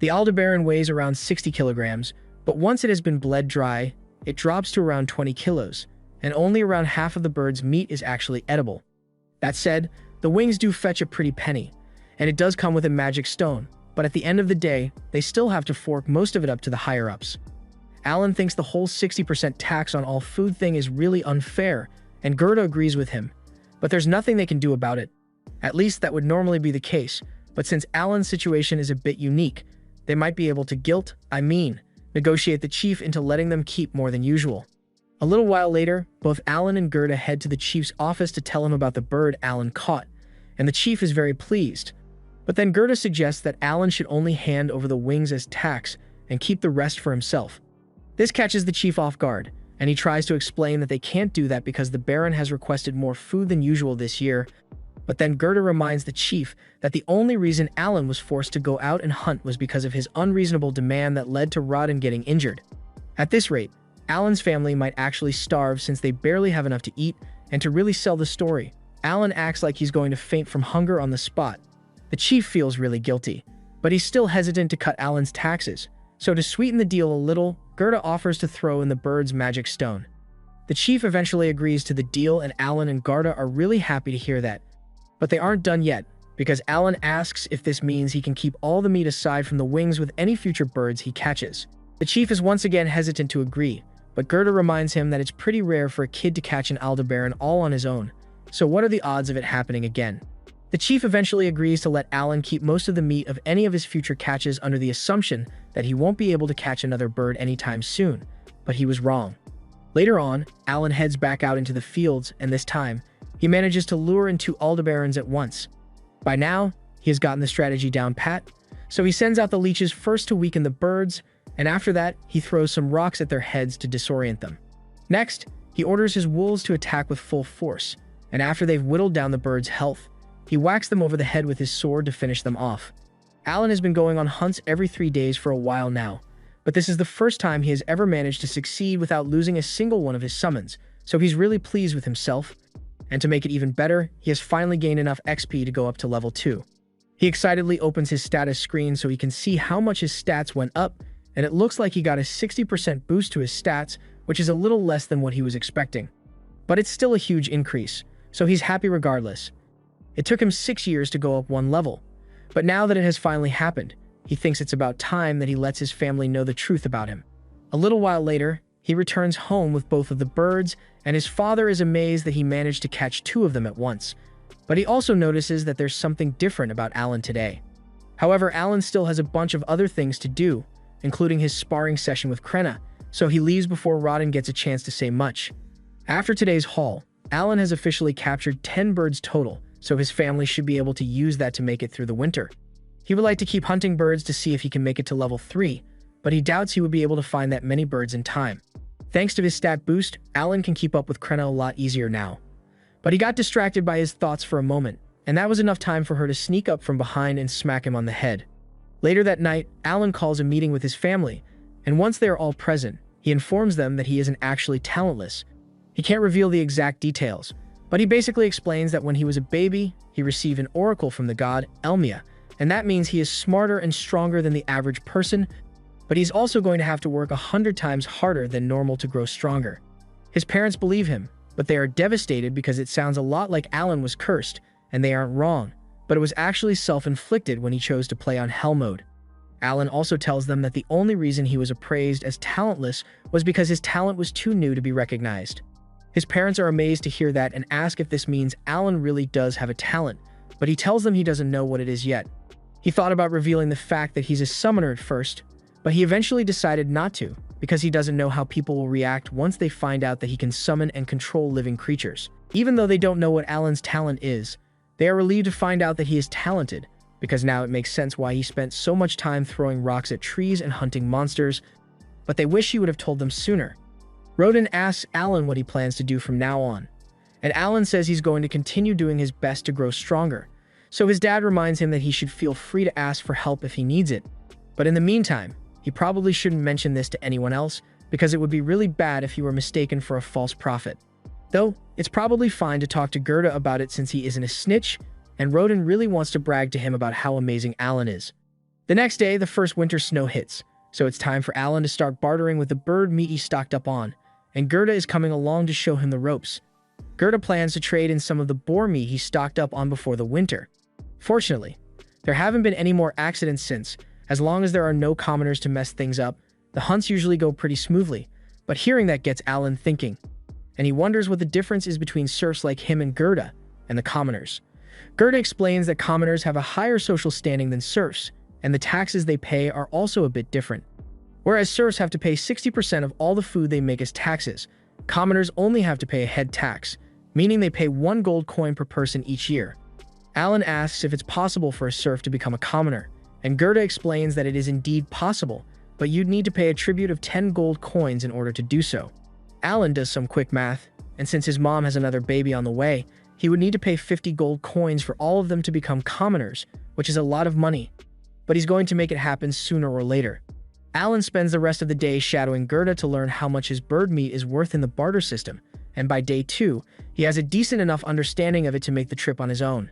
The Aldebaran weighs around 60 kilograms, but once it has been bled dry, it drops to around 20 kilos, and only around half of the bird's meat is actually edible. That said, the wings do fetch a pretty penny, and it does come with a magic stone, but at the end of the day, they still have to fork most of it up to the higher-ups. Alan thinks the whole 60% tax on all food thing is really unfair, and Gerda agrees with him, but there's nothing they can do about it. At least that would normally be the case, but since Alan's situation is a bit unique, they might be able to negotiate the chief into letting them keep more than usual. A little while later, both Alan and Gerda head to the chief's office to tell him about the bird Alan caught, and the chief is very pleased. But then Gerda suggests that Alan should only hand over the wings as tax and keep the rest for himself. This catches the chief off guard, and he tries to explain that they can't do that because the Baron has requested more food than usual this year. But then Gerda reminds the chief that the only reason Alan was forced to go out and hunt was because of his unreasonable demand that led to Rodden getting injured. At this rate, Alan's family might actually starve since they barely have enough to eat, and to really sell the story, Alan acts like he's going to faint from hunger on the spot. The chief feels really guilty, but he's still hesitant to cut Alan's taxes, so to sweeten the deal a little, Gerda offers to throw in the bird's magic stone. The chief eventually agrees to the deal, and Alan and Gerda are really happy to hear that. But they aren't done yet, because Alan asks if this means he can keep all the meat aside from the wings with any future birds he catches. The chief is once again hesitant to agree, but Gerda reminds him that it's pretty rare for a kid to catch an Aldebaran all on his own, so what are the odds of it happening again? The chief eventually agrees to let Alan keep most of the meat of any of his future catches under the assumption that he won't be able to catch another bird anytime soon, but he was wrong. Later on, Alan heads back out into the fields, and this time, he manages to lure in 2 Aldebarans at once. By now, he has gotten the strategy down pat, so he sends out the leeches first to weaken the birds, and after that, he throws some rocks at their heads to disorient them. Next, he orders his wolves to attack with full force, and after they've whittled down the birds' health, he whacks them over the head with his sword to finish them off. Alan has been going on hunts every 3 days for a while now, but this is the first time he has ever managed to succeed without losing a single one of his summons, so he's really pleased with himself. And to make it even better, he has finally gained enough XP to go up to level 2. He excitedly opens his status screen so he can see how much his stats went up, and it looks like he got a 60% boost to his stats, which is a little less than what he was expecting. But it's still a huge increase, so he's happy regardless. It took him 6 years to go up 1 level, but now that it has finally happened, he thinks it's about time that he lets his family know the truth about him. A little while later, he returns home with both of the birds, and his father is amazed that he managed to catch 2 of them at once. But he also notices that there's something different about Alan today. However, Alan still has a bunch of other things to do, including his sparring session with Krenna, so he leaves before Rodden gets a chance to say much. After today's haul, Alan has officially captured 10 birds total, so his family should be able to use that to make it through the winter. He would like to keep hunting birds to see if he can make it to level 3, but he doubts he would be able to find that many birds in time. Thanks to his stat boost, Alan can keep up with Krenna a lot easier now. But he got distracted by his thoughts for a moment, and that was enough time for her to sneak up from behind and smack him on the head. Later that night, Alan calls a meeting with his family, and once they are all present, he informs them that he isn't actually talentless. He can't reveal the exact details, but he basically explains that when he was a baby, he received an oracle from the god Elmia, and that means he is smarter and stronger than the average person, but he's also going to have to work 100 times harder than normal to grow stronger. His parents believe him, but they are devastated because it sounds a lot like Alan was cursed, and they aren't wrong, but it was actually self-inflicted when he chose to play on Hell mode. Alan also tells them that the only reason he was appraised as talentless was because his talent was too new to be recognized. His parents are amazed to hear that and ask if this means Alan really does have a talent, but he tells them he doesn't know what it is yet. He thought about revealing the fact that he's a summoner at first, but he eventually decided not to, because he doesn't know how people will react once they find out that he can summon and control living creatures. Even though they don't know what Alan's talent is, they are relieved to find out that he is talented, because now it makes sense why he spent so much time throwing rocks at trees and hunting monsters, but they wish he would have told them sooner. Rodin asks Alan what he plans to do from now on, and Alan says he's going to continue doing his best to grow stronger, so his dad reminds him that he should feel free to ask for help if he needs it. But in the meantime, he probably shouldn't mention this to anyone else, because it would be really bad if he were mistaken for a false prophet. Though, it's probably fine to talk to Gerda about it since he isn't a snitch, and Rodin really wants to brag to him about how amazing Alan is. The next day, the first winter snow hits, so it's time for Alan to start bartering with the bird meat he stocked up on, and Gerda is coming along to show him the ropes. Gerda plans to trade in some of the boar meat he stocked up on before the winter. Fortunately, there haven't been any more accidents since. As long as there are no commoners to mess things up, the hunts usually go pretty smoothly, but hearing that gets Alan thinking, and he wonders what the difference is between serfs like him and Gerda and the commoners. Gerda explains that commoners have a higher social standing than serfs, and the taxes they pay are also a bit different. Whereas serfs have to pay 60% of all the food they make as taxes, commoners only have to pay a head tax, meaning they pay 1 gold coin per person each year. Alan asks if it's possible for a serf to become a commoner, and Gerda explains that it is indeed possible, but you'd need to pay a tribute of 10 gold coins in order to do so. Alan does some quick math, and since his mom has another baby on the way, he would need to pay 50 gold coins for all of them to become commoners, which is a lot of money. But he's going to make it happen sooner or later. Alan spends the rest of the day shadowing Gerda to learn how much his bird meat is worth in the barter system, and by day 2, he has a decent enough understanding of it to make the trip on his own.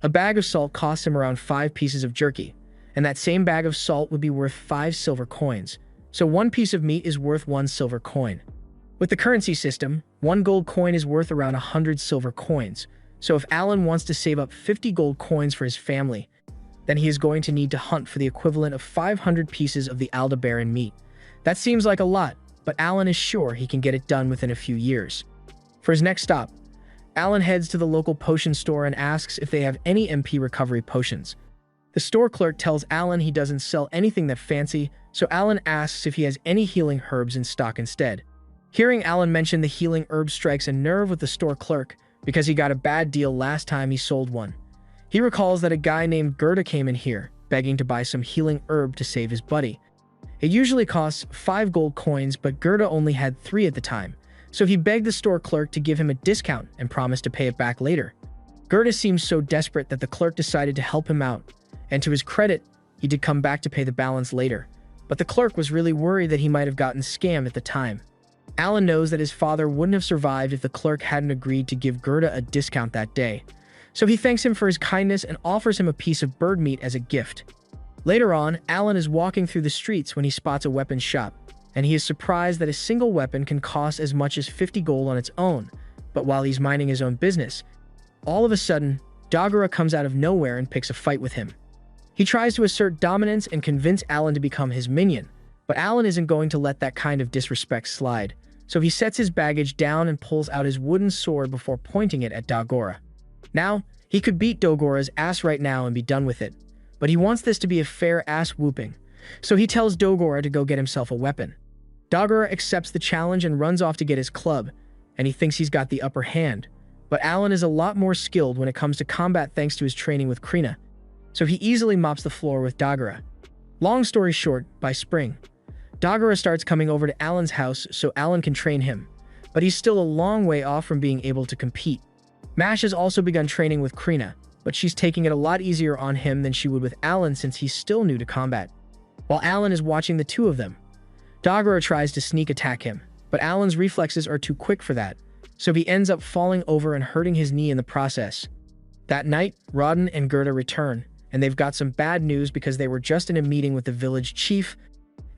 A bag of salt costs him around 5 pieces of jerky, and that same bag of salt would be worth 5 silver coins, so 1 piece of meat is worth 1 silver coin. With the currency system, 1 gold coin is worth around 100 silver coins, So if Alan wants to save up 50 gold coins for his family, then he is going to need to hunt for the equivalent of 500 pieces of the Aldebaran meat. That seems like a lot, but Alan is sure he can get it done within a few years. For his next stop, Alan heads to the local potion store and asks if they have any MP recovery potions. The store clerk tells Alan he doesn't sell anything that fancy, so Alan asks if he has any healing herbs in stock instead. Hearing Alan mention the healing herb strikes a nerve with the store clerk because he got a bad deal last time he sold one. He recalls that a guy named Gerda came in here, begging to buy some healing herb to save his buddy. It usually costs 5 gold coins, but Gerda only had 3 at the time, so he begged the store clerk to give him a discount and promised to pay it back later. Gerda seems so desperate that the clerk decided to help him out, and to his credit, he did come back to pay the balance later. But the clerk was really worried that he might have gotten scammed at the time. Alan knows that his father wouldn't have survived if the clerk hadn't agreed to give Gerda a discount that day. So he thanks him for his kindness and offers him a piece of bird meat as a gift. Later on, Alan is walking through the streets when he spots a weapons shop, and he is surprised that a single weapon can cost as much as 50 gold on its own. But while he's minding his own business, all of a sudden, Dagora comes out of nowhere and picks a fight with him. He tries to assert dominance and convince Alan to become his minion, but Alan isn't going to let that kind of disrespect slide, so he sets his baggage down and pulls out his wooden sword before pointing it at Dagora. Now, he could beat Dogora's ass right now and be done with it, but he wants this to be a fair ass whooping, so he tells Dagora to go get himself a weapon. Dagora accepts the challenge and runs off to get his club, and he thinks he's got the upper hand, but Alan is a lot more skilled when it comes to combat thanks to his training with Krina, so he easily mops the floor with Dagora. Long story short, by spring, Dagora starts coming over to Alan's house so Alan can train him, but he's still a long way off from being able to compete. Mash has also begun training with Krina, but she's taking it a lot easier on him than she would with Alan since he's still new to combat. While Alan is watching the two of them, Dagora tries to sneak attack him, but Alan's reflexes are too quick for that, so he ends up falling over and hurting his knee in the process. That night, Rodden and Gerda return, and they've got some bad news because they were just in a meeting with the village chief,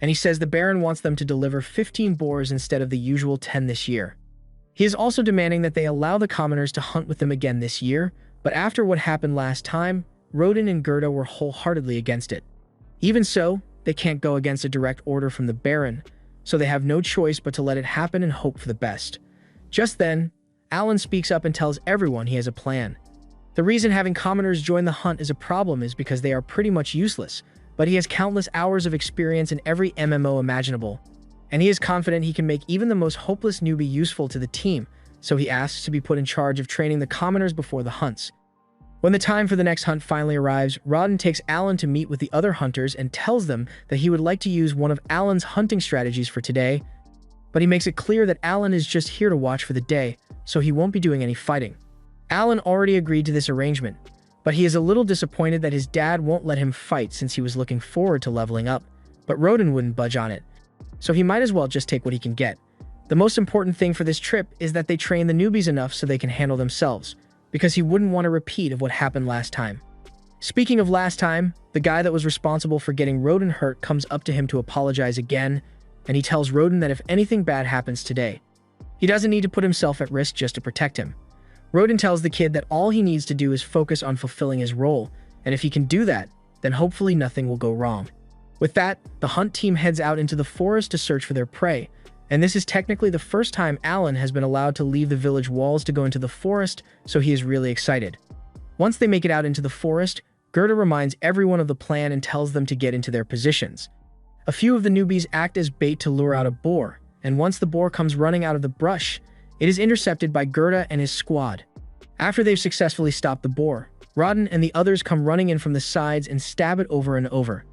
and he says the Baron wants them to deliver 15 boars instead of the usual 10 this year. He is also demanding that they allow the commoners to hunt with them again this year, but after what happened last time, Rodden and Gerda were wholeheartedly against it. Even so, they can't go against a direct order from the Baron, so they have no choice but to let it happen and hope for the best. Just then, Alan speaks up and tells everyone he has a plan. The reason having commoners join the hunt is a problem is because they are pretty much useless, but he has countless hours of experience in every MMO imaginable, and he is confident he can make even the most hopeless newbie useful to the team, so he asks to be put in charge of training the commoners before the hunts. When the time for the next hunt finally arrives, Rodden takes Alan to meet with the other hunters and tells them that he would like to use one of Alan's hunting strategies for today, but he makes it clear that Alan is just here to watch for the day, so he won't be doing any fighting. Alan already agreed to this arrangement, but he is a little disappointed that his dad won't let him fight since he was looking forward to leveling up, but Rodden wouldn't budge on it, so he might as well just take what he can get. The most important thing for this trip is that they train the newbies enough so they can handle themselves, because he wouldn't want a repeat of what happened last time. Speaking of last time, the guy that was responsible for getting Rodden hurt comes up to him to apologize again, and he tells Rodden that if anything bad happens today, he doesn't need to put himself at risk just to protect him. Rodden tells the kid that all he needs to do is focus on fulfilling his role, and if he can do that, then hopefully nothing will go wrong. With that, the hunt team heads out into the forest to search for their prey, and this is technically the first time Alan has been allowed to leave the village walls to go into the forest, so he is really excited. Once they make it out into the forest, Gerda reminds everyone of the plan and tells them to get into their positions. A few of the newbies act as bait to lure out a boar, and once the boar comes running out of the brush, it is intercepted by Gerda and his squad. After they've successfully stopped the boar, Rodden and the others come running in from the sides and stab it over and over.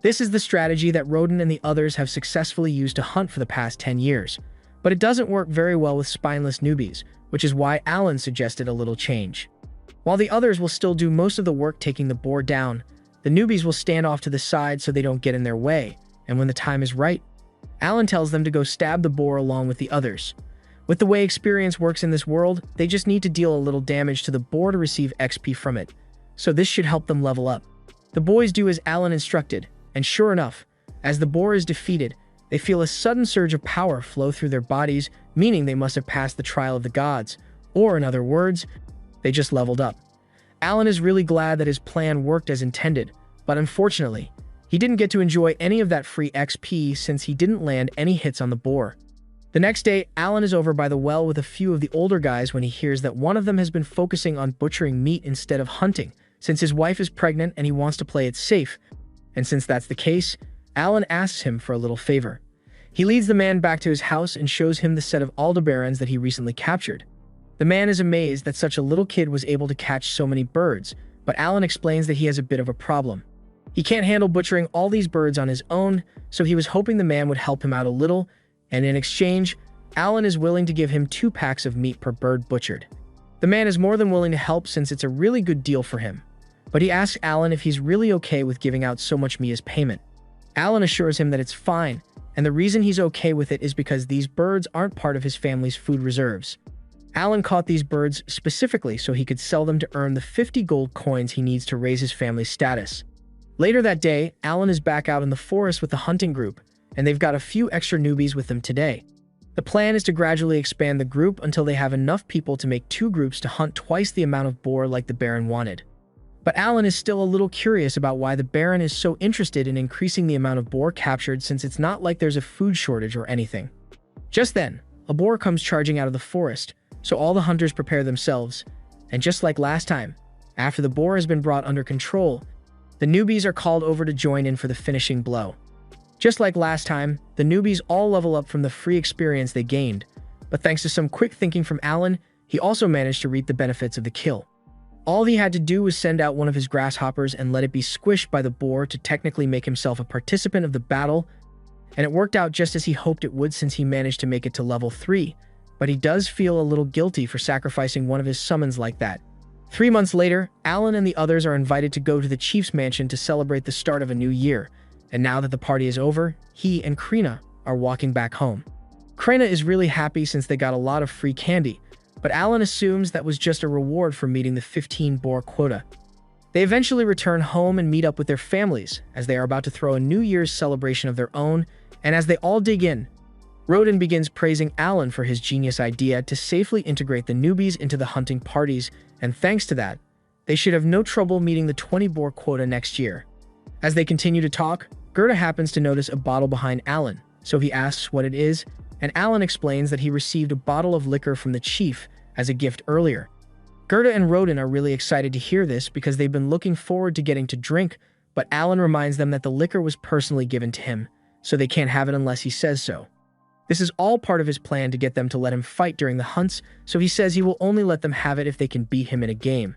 This is the strategy that Rodden and the others have successfully used to hunt for the past 10 years, but it doesn't work very well with spineless newbies, which is why Alan suggested a little change. While the others will still do most of the work taking the boar down, the newbies will stand off to the side so they don't get in their way, and when the time is right, Alan tells them to go stab the boar along with the others. With the way experience works in this world, they just need to deal a little damage to the boar to receive XP from it, so this should help them level up. The boys do as Alan instructed, and sure enough, as the boar is defeated, they feel a sudden surge of power flow through their bodies, meaning they must have passed the trial of the gods, or in other words, They just leveled up. Alan is really glad that his plan worked as intended, but unfortunately, he didn't get to enjoy any of that free XP since he didn't land any hits on the boar. The next day, Alan is over by the well with a few of the older guys when he hears that one of them has been focusing on butchering meat instead of hunting, since his wife is pregnant and he wants to play it safe. And since that's the case, Alan asks him for a little favor. He leads the man back to his house and shows him the set of Aldebarans that he recently captured. The man is amazed that such a little kid was able to catch so many birds, but Alan explains that he has a bit of a problem. He can't handle butchering all these birds on his own, so he was hoping the man would help him out a little, and in exchange, Alan is willing to give him 2 packs of meat per bird butchered. The man is more than willing to help since it's a really good deal for him, but he asks Alan if he's really okay with giving out so much meat as payment. Alan assures him that it's fine, and the reason he's okay with it is because these birds aren't part of his family's food reserves. Alan caught these birds specifically so he could sell them to earn the 50 gold coins he needs to raise his family's status. Later that day, Alan is back out in the forest with the hunting group, and they've got a few extra newbies with them today. The plan is to gradually expand the group until they have enough people to make 2 groups to hunt twice the amount of boar like the Baron wanted. But Alan is still a little curious about why the Baron is so interested in increasing the amount of boar captured since it's not like there's a food shortage or anything. Just then, a boar comes charging out of the forest, so all the hunters prepare themselves, and just like last time, after the boar has been brought under control, the newbies are called over to join in for the finishing blow. Just like last time, the newbies all level up from the free experience they gained, but thanks to some quick thinking from Alan, he also managed to reap the benefits of the kill. All he had to do was send out one of his grasshoppers and let it be squished by the boar to technically make himself a participant of the battle, and it worked out just as he hoped it would since he managed to make it to level 3, but he does feel a little guilty for sacrificing one of his summons like that. 3 months later, Alan and the others are invited to go to the chief's mansion to celebrate the start of a new year, and now that the party is over, he and Krina are walking back home. Krina is really happy since they got a lot of free candy, but Alan assumes that was just a reward for meeting the 15 boar quota. They eventually return home and meet up with their families, as they are about to throw a New Year's celebration of their own, and as they all dig in, Rodin begins praising Alan for his genius idea to safely integrate the newbies into the hunting parties, and thanks to that, they should have no trouble meeting the 20 boar quota next year. As they continue to talk, Gerda happens to notice a bottle behind Alan, so he asks what it is, and Alan explains that he received a bottle of liquor from the chief as a gift earlier. Gerda and Rodin are really excited to hear this because they've been looking forward to getting to drink, but Alan reminds them that the liquor was personally given to him, so they can't have it unless he says so. This is all part of his plan to get them to let him fight during the hunts, so he says he will only let them have it if they can beat him in a game.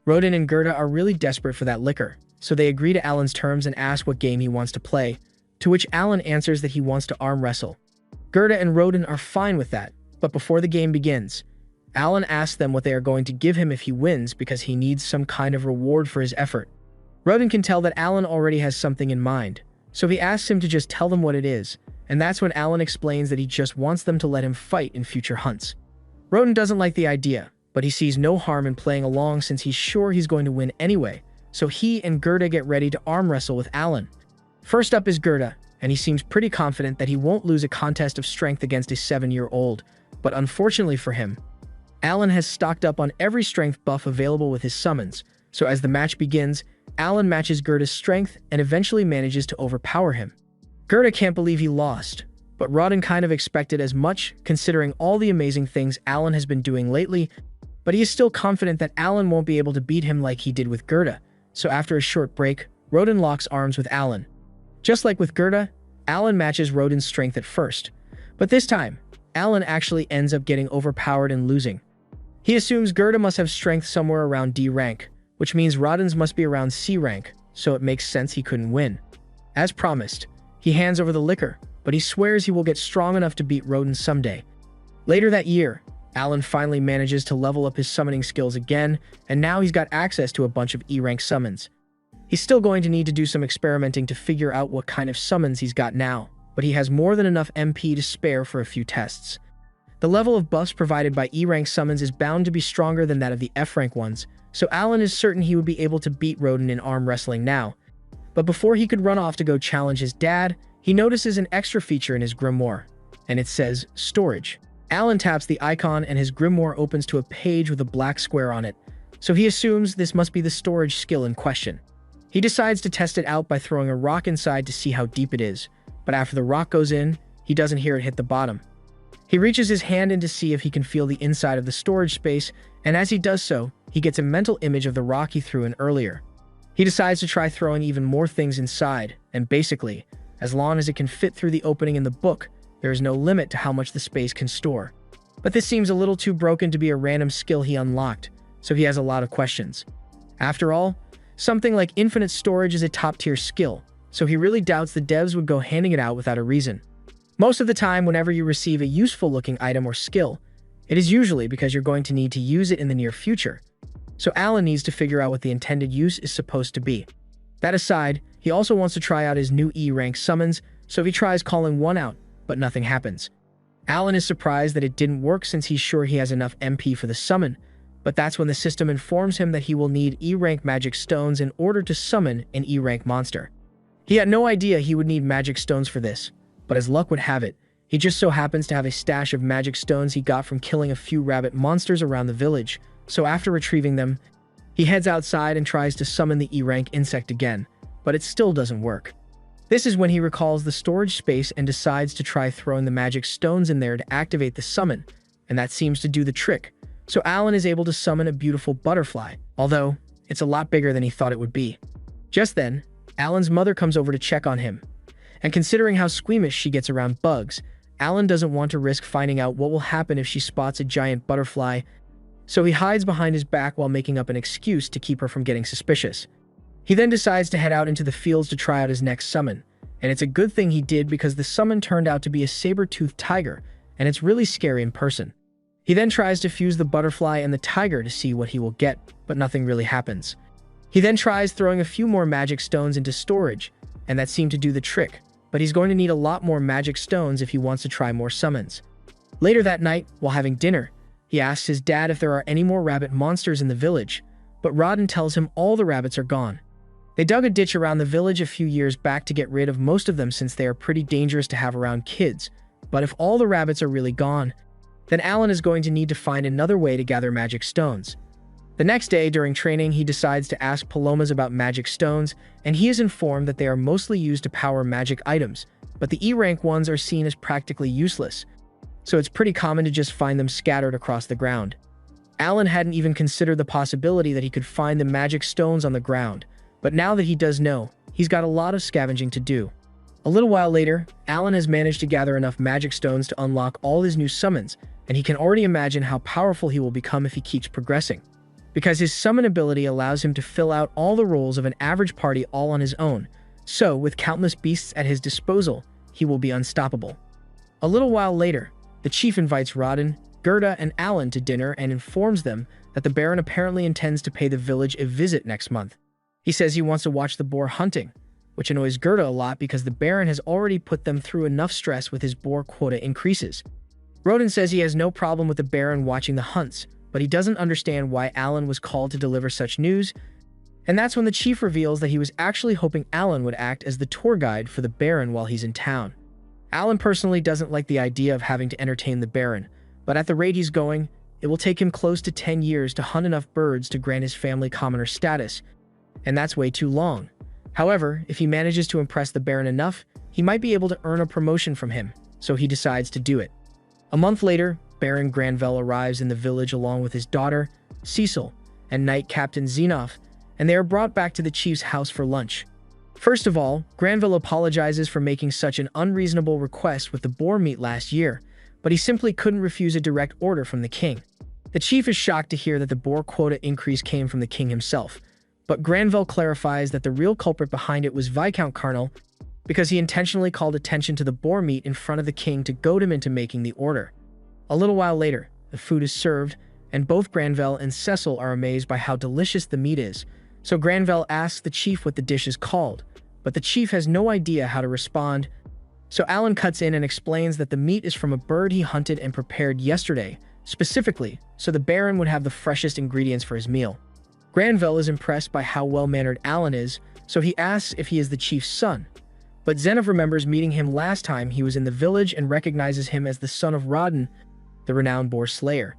Rodin and Gerda are really desperate for that liquor, so they agree to Alan's terms and ask what game he wants to play, to which Alan answers that he wants to arm wrestle. Gerda and Rodin are fine with that, but before the game begins, Alan asks them what they are going to give him if he wins because he needs some kind of reward for his effort. Rodin can tell that Alan already has something in mind, so he asks him to just tell them what it is, and that's when Alan explains that he just wants them to let him fight in future hunts. Rodin doesn't like the idea, but he sees no harm in playing along since he's sure he's going to win anyway, so he and Gerda get ready to arm wrestle with Alan. First up is Gerda, and he seems pretty confident that he won't lose a contest of strength against a 7-year-old, but unfortunately for him, Alan has stocked up on every strength buff available with his summons, so as the match begins, Alan matches Gerda's strength and eventually manages to overpower him. Gerda can't believe he lost, but Rodin kind of expected as much considering all the amazing things Alan has been doing lately, but he is still confident that Alan won't be able to beat him like he did with Gerda, so after a short break, Rodin locks arms with Alan. Just like with Gerda, Alan matches Rodin's strength at first, but this time, Alan actually ends up getting overpowered and losing. He assumes Gerda must have strength somewhere around D rank, which means Rodin's must be around C rank, so it makes sense he couldn't win. As promised, he hands over the liquor, but he swears he will get strong enough to beat Rodin someday. Later that year, Alan finally manages to level up his summoning skills again, and now he's got access to a bunch of E-rank summons. He's still going to need to do some experimenting to figure out what kind of summons he's got now, but he has more than enough MP to spare for a few tests. The level of buffs provided by E-rank summons is bound to be stronger than that of the F-rank ones, so Alan is certain he would be able to beat Rodin in arm wrestling now. But before he could run off to go challenge his dad, he notices an extra feature in his grimoire, and it says, Storage. Alan taps the icon and his grimoire opens to a page with a black square on it, so he assumes this must be the storage skill in question. He decides to test it out by throwing a rock inside to see how deep it is, but after the rock goes in, he doesn't hear it hit the bottom. He reaches his hand in to see if he can feel the inside of the storage space, and as he does so, he gets a mental image of the rock he threw in earlier. He decides to try throwing even more things inside, and basically, as long as it can fit through the opening in the book, there is no limit to how much the space can store. But this seems a little too broken to be a random skill he unlocked, so he has a lot of questions. After all, something like infinite storage is a top-tier skill, so he really doubts the devs would go handing it out without a reason. Most of the time, whenever you receive a useful-looking item or skill, it is usually because you're going to need to use it in the near future. So Alan needs to figure out what the intended use is supposed to be. That aside, he also wants to try out his new E-rank summons, so he tries calling one out, but nothing happens. Alan is surprised that it didn't work since he's sure he has enough MP for the summon, but that's when the system informs him that he will need E-rank magic stones in order to summon an E-rank monster. He had no idea he would need magic stones for this, but as luck would have it, he just so happens to have a stash of magic stones he got from killing a few rabbit monsters around the village, so after retrieving them, he heads outside and tries to summon the E-rank insect again, but it still doesn't work. This is when he recalls the storage space and decides to try throwing the magic stones in there to activate the summon, and that seems to do the trick. So Alan is able to summon a beautiful butterfly, although it's a lot bigger than he thought it would be. Just then, Alan's mother comes over to check on him, and considering how squeamish she gets around bugs, Alan doesn't want to risk finding out what will happen if she spots a giant butterfly, so he hides behind his back while making up an excuse to keep her from getting suspicious. He then decides to head out into the fields to try out his next summon, and it's a good thing he did because the summon turned out to be a saber-toothed tiger, and it's really scary in person. He then tries to fuse the butterfly and the tiger to see what he will get, but nothing really happens. He then tries throwing a few more magic stones into storage, and that seemed to do the trick, but he's going to need a lot more magic stones if he wants to try more summons. Later that night, while having dinner, he asks his dad if there are any more rabbit monsters in the village, but Rodden tells him all the rabbits are gone. They dug a ditch around the village a few years back to get rid of most of them since they are pretty dangerous to have around kids, but if all the rabbits are really gone, then Alan is going to need to find another way to gather magic stones. The next day, during training, he decides to ask Palomas about magic stones, and he is informed that they are mostly used to power magic items, but the E-rank ones are seen as practically useless, so it's pretty common to just find them scattered across the ground. Alan hadn't even considered the possibility that he could find the magic stones on the ground, but now that he does know, he's got a lot of scavenging to do. A little while later, Alan has managed to gather enough magic stones to unlock all his new summons, and he can already imagine how powerful he will become if he keeps progressing, because his summon ability allows him to fill out all the roles of an average party all on his own, so with countless beasts at his disposal, he will be unstoppable. A little while later, the chief invites Rodden, Gerda, and Alan to dinner and informs them that the Baron apparently intends to pay the village a visit next month. He says he wants to watch the boar hunting, which annoys Gerda a lot because the Baron has already put them through enough stress with his boar quota increases. Rodden says he has no problem with the Baron watching the hunts, but he doesn't understand why Alan was called to deliver such news, and that's when the chief reveals that he was actually hoping Alan would act as the tour guide for the Baron while he's in town. Alan personally doesn't like the idea of having to entertain the Baron, but at the rate he's going, it will take him close to 10 years to hunt enough birds to grant his family commoner status, and that's way too long. However, if he manages to impress the Baron enough, he might be able to earn a promotion from him, so he decides to do it. A month later, Baron Granville arrives in the village along with his daughter, Cecil, and Knight Captain Xenoff, and they are brought back to the chief's house for lunch. First of all, Granville apologizes for making such an unreasonable request with the boar meat last year, but he simply couldn't refuse a direct order from the king. The chief is shocked to hear that the boar quota increase came from the king himself, but Granville clarifies that the real culprit behind it was Viscount Carnal, because he intentionally called attention to the boar meat in front of the king to goad him into making the order. A little while later, the food is served, and both Granville and Cecil are amazed by how delicious the meat is, so Granville asks the chief what the dish is called, but the chief has no idea how to respond, so Alan cuts in and explains that the meat is from a bird he hunted and prepared yesterday, specifically, so the Baron would have the freshest ingredients for his meal. Granville is impressed by how well-mannered Alan is, so he asks if he is the chief's son, but Zenov remembers meeting him last time he was in the village and recognizes him as the son of Rodden, the renowned boar slayer.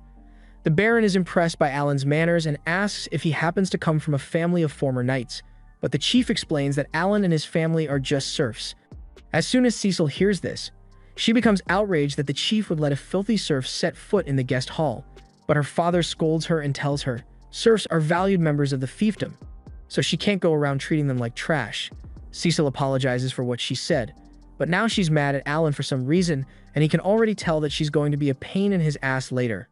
The Baron is impressed by Alan's manners and asks if he happens to come from a family of former knights, but the chief explains that Alan and his family are just serfs. As soon as Cecil hears this, she becomes outraged that the chief would let a filthy serf set foot in the guest hall, but her father scolds her and tells her serfs are valued members of the fiefdom, so she can't go around treating them like trash. Cecil apologizes for what she said, but now she's mad at Alan for some reason, and he can already tell that she's going to be a pain in his ass later.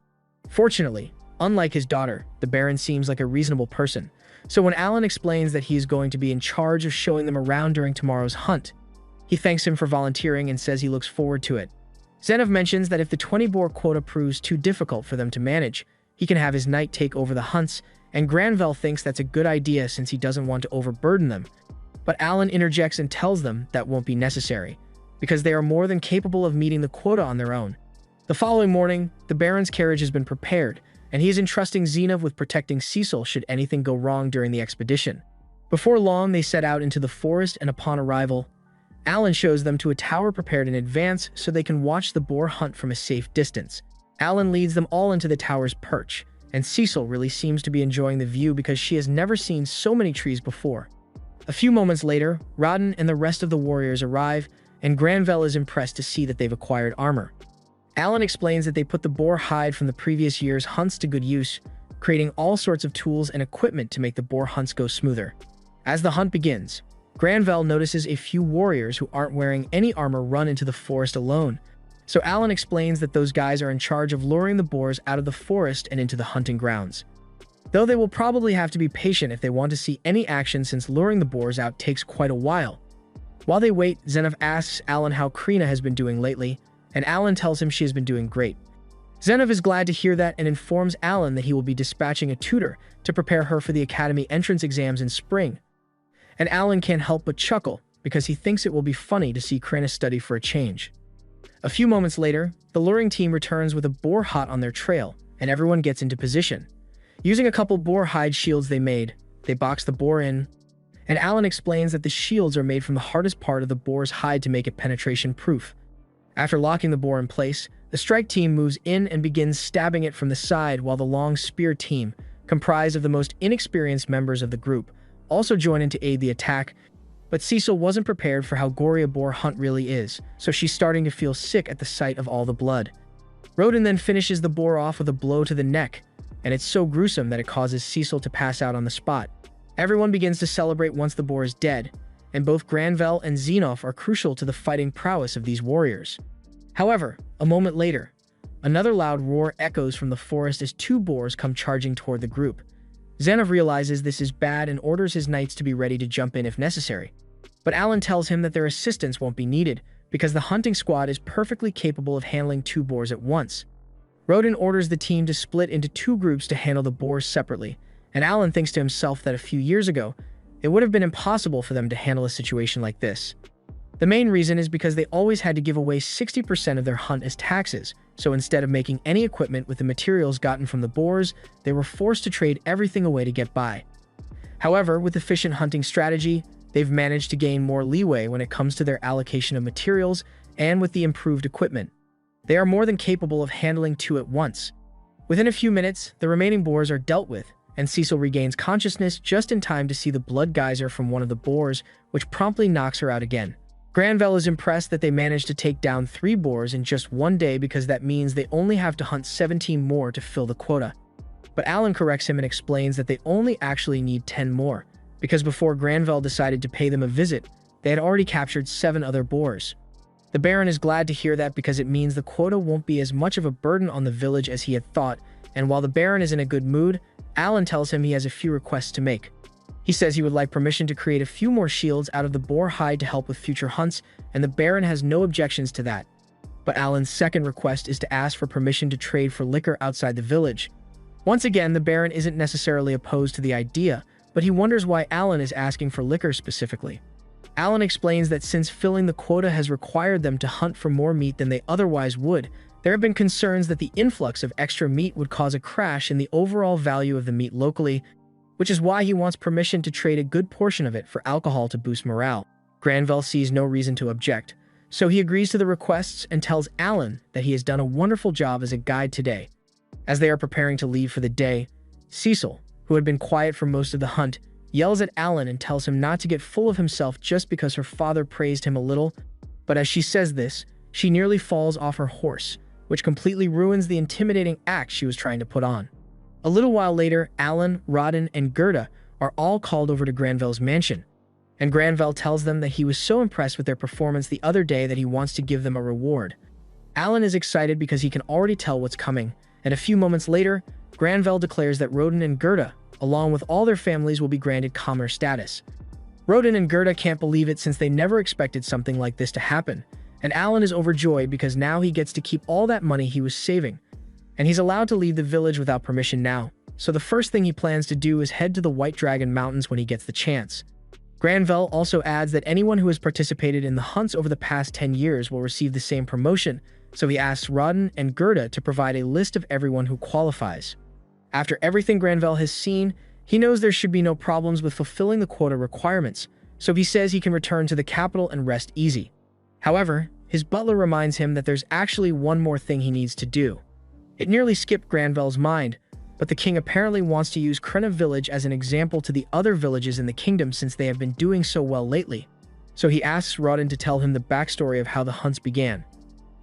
Fortunately, unlike his daughter, the Baron seems like a reasonable person, so when Alan explains that he is going to be in charge of showing them around during tomorrow's hunt, he thanks him for volunteering and says he looks forward to it. Zenov mentions that if the 20 boar quota proves too difficult for them to manage, he can have his knight take over the hunts, and Granvelle thinks that's a good idea since he doesn't want to overburden them. But Alan interjects and tells them that won't be necessary, because they are more than capable of meeting the quota on their own. The following morning, the Baron's carriage has been prepared, and he is entrusting Zenov with protecting Cecil should anything go wrong during the expedition. Before long, they set out into the forest, and upon arrival, Alan shows them to a tower prepared in advance so they can watch the boar hunt from a safe distance. Alan leads them all into the tower's perch, and Cecil really seems to be enjoying the view because she has never seen so many trees before. A few moments later, Rodden and the rest of the warriors arrive, and Granvelle is impressed to see that they've acquired armor. Alan explains that they put the boar hide from the previous year's hunts to good use, creating all sorts of tools and equipment to make the boar hunts go smoother. As the hunt begins, Granvelle notices a few warriors who aren't wearing any armor run into the forest alone, so Alan explains that those guys are in charge of luring the boars out of the forest and into the hunting grounds. Though they will probably have to be patient if they want to see any action since luring the boars out takes quite a while. While they wait, Zenov asks Alan how Krina has been doing lately, and Alan tells him she has been doing great. Zenov is glad to hear that and informs Alan that he will be dispatching a tutor to prepare her for the academy entrance exams in spring. And Alan can't help but chuckle because he thinks it will be funny to see Krina study for a change. A few moments later, the luring team returns with a boar hot on their trail, and everyone gets into position. Using a couple boar hide shields they made, they box the boar in, and Alan explains that the shields are made from the hardest part of the boar's hide to make it penetration-proof. After locking the boar in place, the strike team moves in and begins stabbing it from the side while the long spear team, comprised of the most inexperienced members of the group, also join in to aid the attack. But Cecil wasn't prepared for how gory a boar hunt really is, so she's starting to feel sick at the sight of all the blood. Rodin then finishes the boar off with a blow to the neck, and it's so gruesome that it causes Cecil to pass out on the spot. Everyone begins to celebrate once the boar is dead, and both Granvelle and Zenov are crucial to the fighting prowess of these warriors. However, a moment later, another loud roar echoes from the forest as two boars come charging toward the group. Zenov realizes this is bad and orders his knights to be ready to jump in if necessary. But Alan tells him that their assistance won't be needed because the hunting squad is perfectly capable of handling two boars at once. Rodin orders the team to split into two groups to handle the boars separately, and Alan thinks to himself that a few years ago, it would have been impossible for them to handle a situation like this. The main reason is because they always had to give away 60% of their hunt as taxes, so instead of making any equipment with the materials gotten from the boars, they were forced to trade everything away to get by. However, with efficient hunting strategy, they've managed to gain more leeway when it comes to their allocation of materials, and with the improved equipment, they are more than capable of handling two at once. Within a few minutes, the remaining boars are dealt with, and Cecil regains consciousness just in time to see the blood geyser from one of the boars, which promptly knocks her out again. Granvelle is impressed that they managed to take down 3 boars in just one day because that means they only have to hunt 17 more to fill the quota. But Alan corrects him and explains that they only actually need 10 more, because before Granvelle decided to pay them a visit, they had already captured 7 other boars. The Baron is glad to hear that because it means the quota won't be as much of a burden on the village as he had thought, and while the Baron is in a good mood, Alan tells him he has a few requests to make. He says he would like permission to create a few more shields out of the boar hide to help with future hunts, and the Baron has no objections to that. But Alan's second request is to ask for permission to trade for liquor outside the village. Once again, the Baron isn't necessarily opposed to the idea, but he wonders why Alan is asking for liquor specifically. Alan explains that since filling the quota has required them to hunt for more meat than they otherwise would, there have been concerns that the influx of extra meat would cause a crash in the overall value of the meat locally, which is why he wants permission to trade a good portion of it for alcohol to boost morale. Granvelle sees no reason to object, So he agrees to the requests and tells Alan that he has done a wonderful job as a guide today. As they are preparing to leave for the day, Cecil, who had been quiet for most of the hunt, yells at Alan and tells him not to get full of himself just because her father praised him a little. But as she says this, she nearly falls off her horse, which completely ruins the intimidating act she was trying to put on. A little while later, Alan, Rodden, and Gerda are all called over to Granville's mansion, and Granville tells them that he was so impressed with their performance the other day that he wants to give them a reward. Alan is excited because he can already tell what's coming, and a few moments later, Granville declares that Rodden and Gerda, along with all their families, will be granted commoner status. Rodden and Gerda can't believe it since they never expected something like this to happen, and Alan is overjoyed because now he gets to keep all that money he was saving, and he's allowed to leave the village without permission now, so the first thing he plans to do is head to the White Dragon Mountains when he gets the chance. Granville also adds that anyone who has participated in the hunts over the past 10 years will receive the same promotion, so he asks Rodden and Gerda to provide a list of everyone who qualifies. After everything Granville has seen, he knows there should be no problems with fulfilling the quota requirements, so he says he can return to the capital and rest easy. However, his butler reminds him that there's actually one more thing he needs to do. It nearly skipped Granville's mind, but the king apparently wants to use Krena village as an example to the other villages in the kingdom since they have been doing so well lately. So he asks Rodden to tell him the backstory of how the hunts began.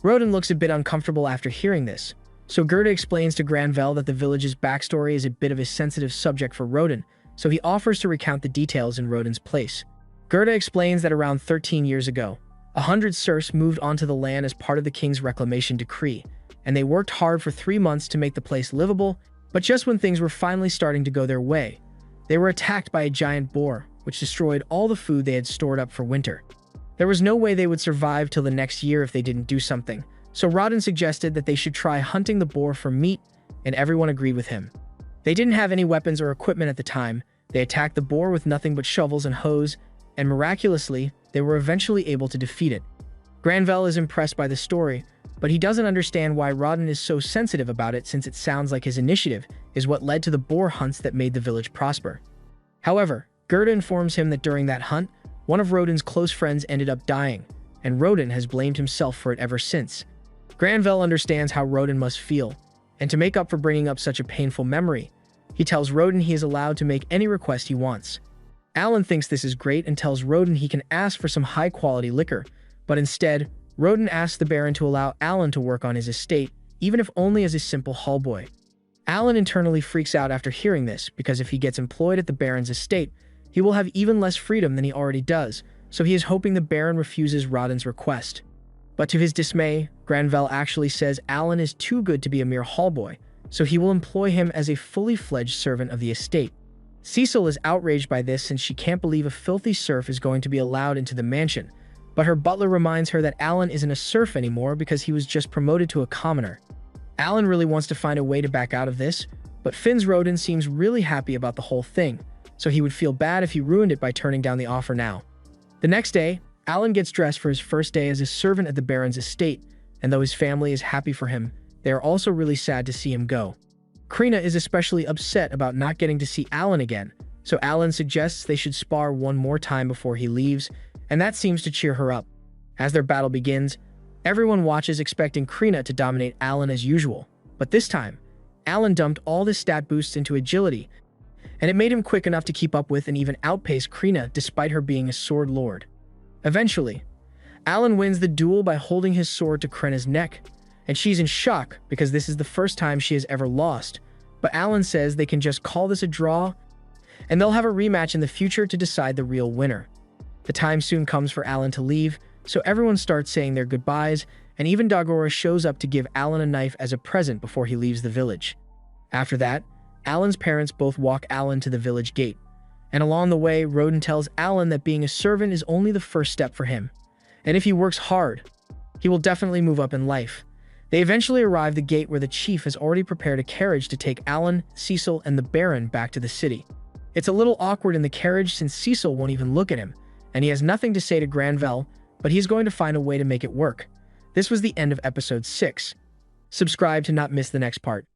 Rodden looks a bit uncomfortable after hearing this, so Gerda explains to Granville that the village's backstory is a bit of a sensitive subject for Rodden, so he offers to recount the details in Rodden's place. Gerda explains that around 13 years ago, 100 serfs moved onto the land as part of the king's reclamation decree, and they worked hard for 3 months to make the place livable. But just when things were finally starting to go their way, they were attacked by a giant boar, which destroyed all the food they had stored up for winter. There was no way they would survive till the next year if they didn't do something, so Rodden suggested that they should try hunting the boar for meat, and everyone agreed with him. They didn't have any weapons or equipment at the time. They attacked the boar with nothing but shovels and hoes, and miraculously, they were eventually able to defeat it. Granville is impressed by the story, but he doesn't understand why Rodden is so sensitive about it since it sounds like his initiative is what led to the boar hunts that made the village prosper. However, Gerda informs him that during that hunt, one of Rodden's close friends ended up dying, and Rodden has blamed himself for it ever since. Granville understands how Rodden must feel, and to make up for bringing up such a painful memory, he tells Rodden he is allowed to make any request he wants. Alan thinks this is great and tells Rodden he can ask for some high-quality liquor, but instead, Rodden asks the Baron to allow Alan to work on his estate, even if only as a simple hallboy. Alan internally freaks out after hearing this, because if he gets employed at the Baron's estate, he will have even less freedom than he already does, so he is hoping the Baron refuses Rodden's request. But to his dismay, Granville actually says Alan is too good to be a mere hallboy, so he will employ him as a fully fledged servant of the estate. Cecil is outraged by this since she can't believe a filthy serf is going to be allowed into the mansion, but her butler reminds her that Alan isn't a serf anymore because he was just promoted to a commoner. Alan really wants to find a way to back out of this, but Finn's Rodden seems really happy about the whole thing, so he would feel bad if he ruined it by turning down the offer now. The next day, Alan gets dressed for his first day as a servant at the Baron's estate, and though his family is happy for him, they are also really sad to see him go. Krena is especially upset about not getting to see Alan again, so Alan suggests they should spar one more time before he leaves, and that seems to cheer her up. As their battle begins, everyone watches expecting Krena to dominate Alan as usual, but this time, Alan dumped all his stat boosts into agility, and it made him quick enough to keep up with and even outpace Krena despite her being a sword lord. Eventually, Alan wins the duel by holding his sword to Krena's neck, and she's in shock because this is the first time she has ever lost, but Alan says they can just call this a draw, and they'll have a rematch in the future to decide the real winner. The time soon comes for Alan to leave, so everyone starts saying their goodbyes, and even Dagora shows up to give Alan a knife as a present before he leaves the village. After that, Alan's parents both walk Alan to the village gate, and along the way, Rodden tells Alan that being a servant is only the first step for him, and if he works hard, he will definitely move up in life. They eventually arrive at the gate where the chief has already prepared a carriage to take Alan, Cecil, and the Baron back to the city. It's a little awkward in the carriage since Cecil won't even look at him, and he has nothing to say to Granville, but he's going to find a way to make it work. This was the end of episode 6. Subscribe to not miss the next part.